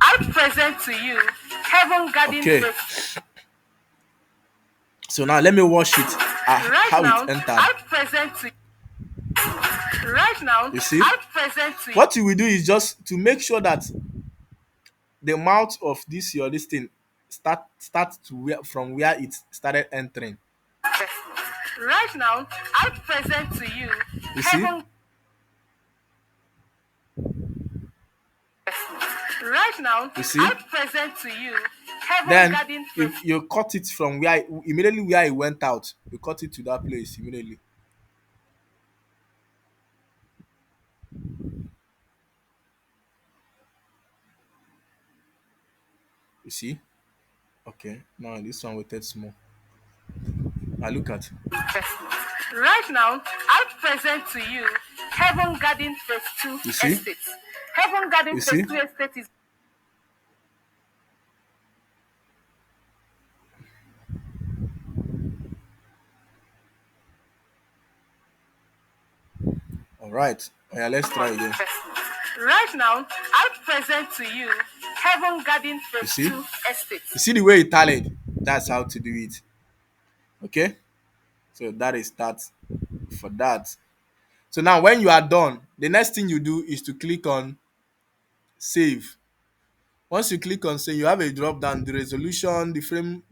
[SPEAKER 2] I present to you Heaven Garden
[SPEAKER 1] Okay.
[SPEAKER 2] Festival.
[SPEAKER 1] So now let me watch it.
[SPEAKER 2] Right
[SPEAKER 1] How it
[SPEAKER 2] now,
[SPEAKER 1] entered.
[SPEAKER 2] I present to right now,
[SPEAKER 1] You see?
[SPEAKER 2] I present to you.
[SPEAKER 1] What you will do is just to make sure that the mouth of this thing start to where from where it started entering.
[SPEAKER 2] Right now, I present to you
[SPEAKER 1] You see?
[SPEAKER 2] Heaven. Right now,
[SPEAKER 1] You see?
[SPEAKER 2] I present to you Heaven
[SPEAKER 1] Then
[SPEAKER 2] Garden
[SPEAKER 1] if
[SPEAKER 2] Festival.
[SPEAKER 1] you cut it from where immediately where it went out, you cut it to that place immediately. You see? Okay. Now this one waited small. Now look at.
[SPEAKER 2] Right now, I present to you Heaven Garden Phase 2
[SPEAKER 1] You see?
[SPEAKER 2] Estate. Heaven Garden
[SPEAKER 1] You
[SPEAKER 2] Phase
[SPEAKER 1] see?
[SPEAKER 2] 2 Estate is
[SPEAKER 1] All right. Oh, yeah, let's try again.
[SPEAKER 2] right now, I present to you Heaven Garden
[SPEAKER 1] You
[SPEAKER 2] Phase
[SPEAKER 1] see?
[SPEAKER 2] 2 Estate.
[SPEAKER 1] You see the way it tallied? That's how to do it. Okay? So that is that for that. So now when you are done, the next thing you do is to click on save. Once you click on save, you have a drop down, the resolution, the frame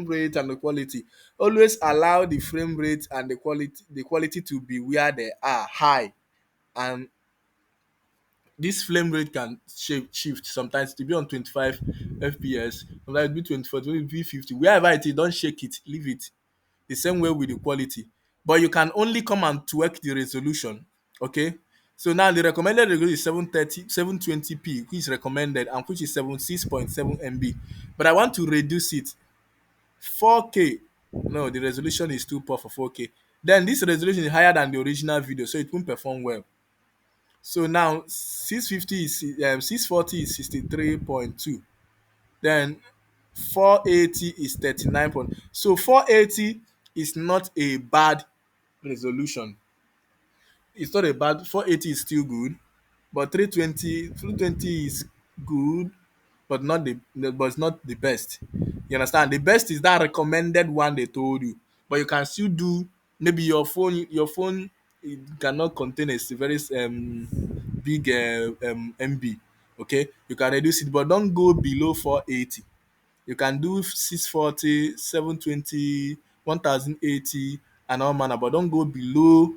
[SPEAKER 1] rate and the quality. Always allow the frame rate and the quality to be where they are high. And this flame rate can shift sometimes to be on 25 fps, sometimes be 24, be 50. Wherever it is, don't shake it, leave it. The same way with the quality. But you can only come and tweak the resolution. Okay. So now the recommended resolution is 730, 720p, which is recommended and which is 76.7 MB. But I want to reduce it 4K. No, the resolution is too poor for 4K. Then this resolution is higher than the original video, so it won't perform well. So now 650 is 640 is 63.2. Then 480 is 39 point. So 480 is not a bad resolution. It's not a bad 480 is still good, but 320 is good, but not but it's not the best. You understand? The best is that recommended one they told you, but you can still do maybe your phone it cannot contain a very big MB. Okay, you can reduce it, but don't go below 480. You can do 640, 720, 1080, and all manner, but don't go below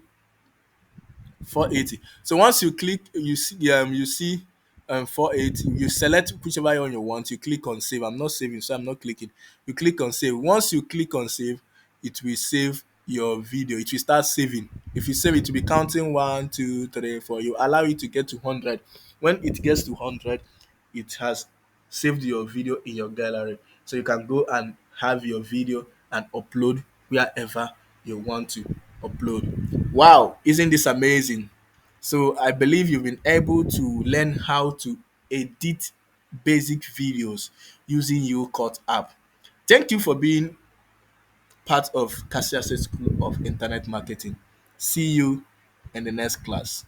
[SPEAKER 1] 480. So once you click, you see 480. You select whichever one you want. You click on save. I'm not saving, so I'm not clicking. You click on save. Once you click on save, it will save your video, it will start saving. If you save it, to be counting 1 2 3 4, you allow it to get to 100. When it gets to 100, it has saved your video in your gallery, so you can go and have your video and upload wherever you want to upload. Wow, isn't this amazing? So I believe you've been able to learn how to edit basic videos using YouCut app. Thank you for being part of Cassius School of Internet Marketing. See you in the next class.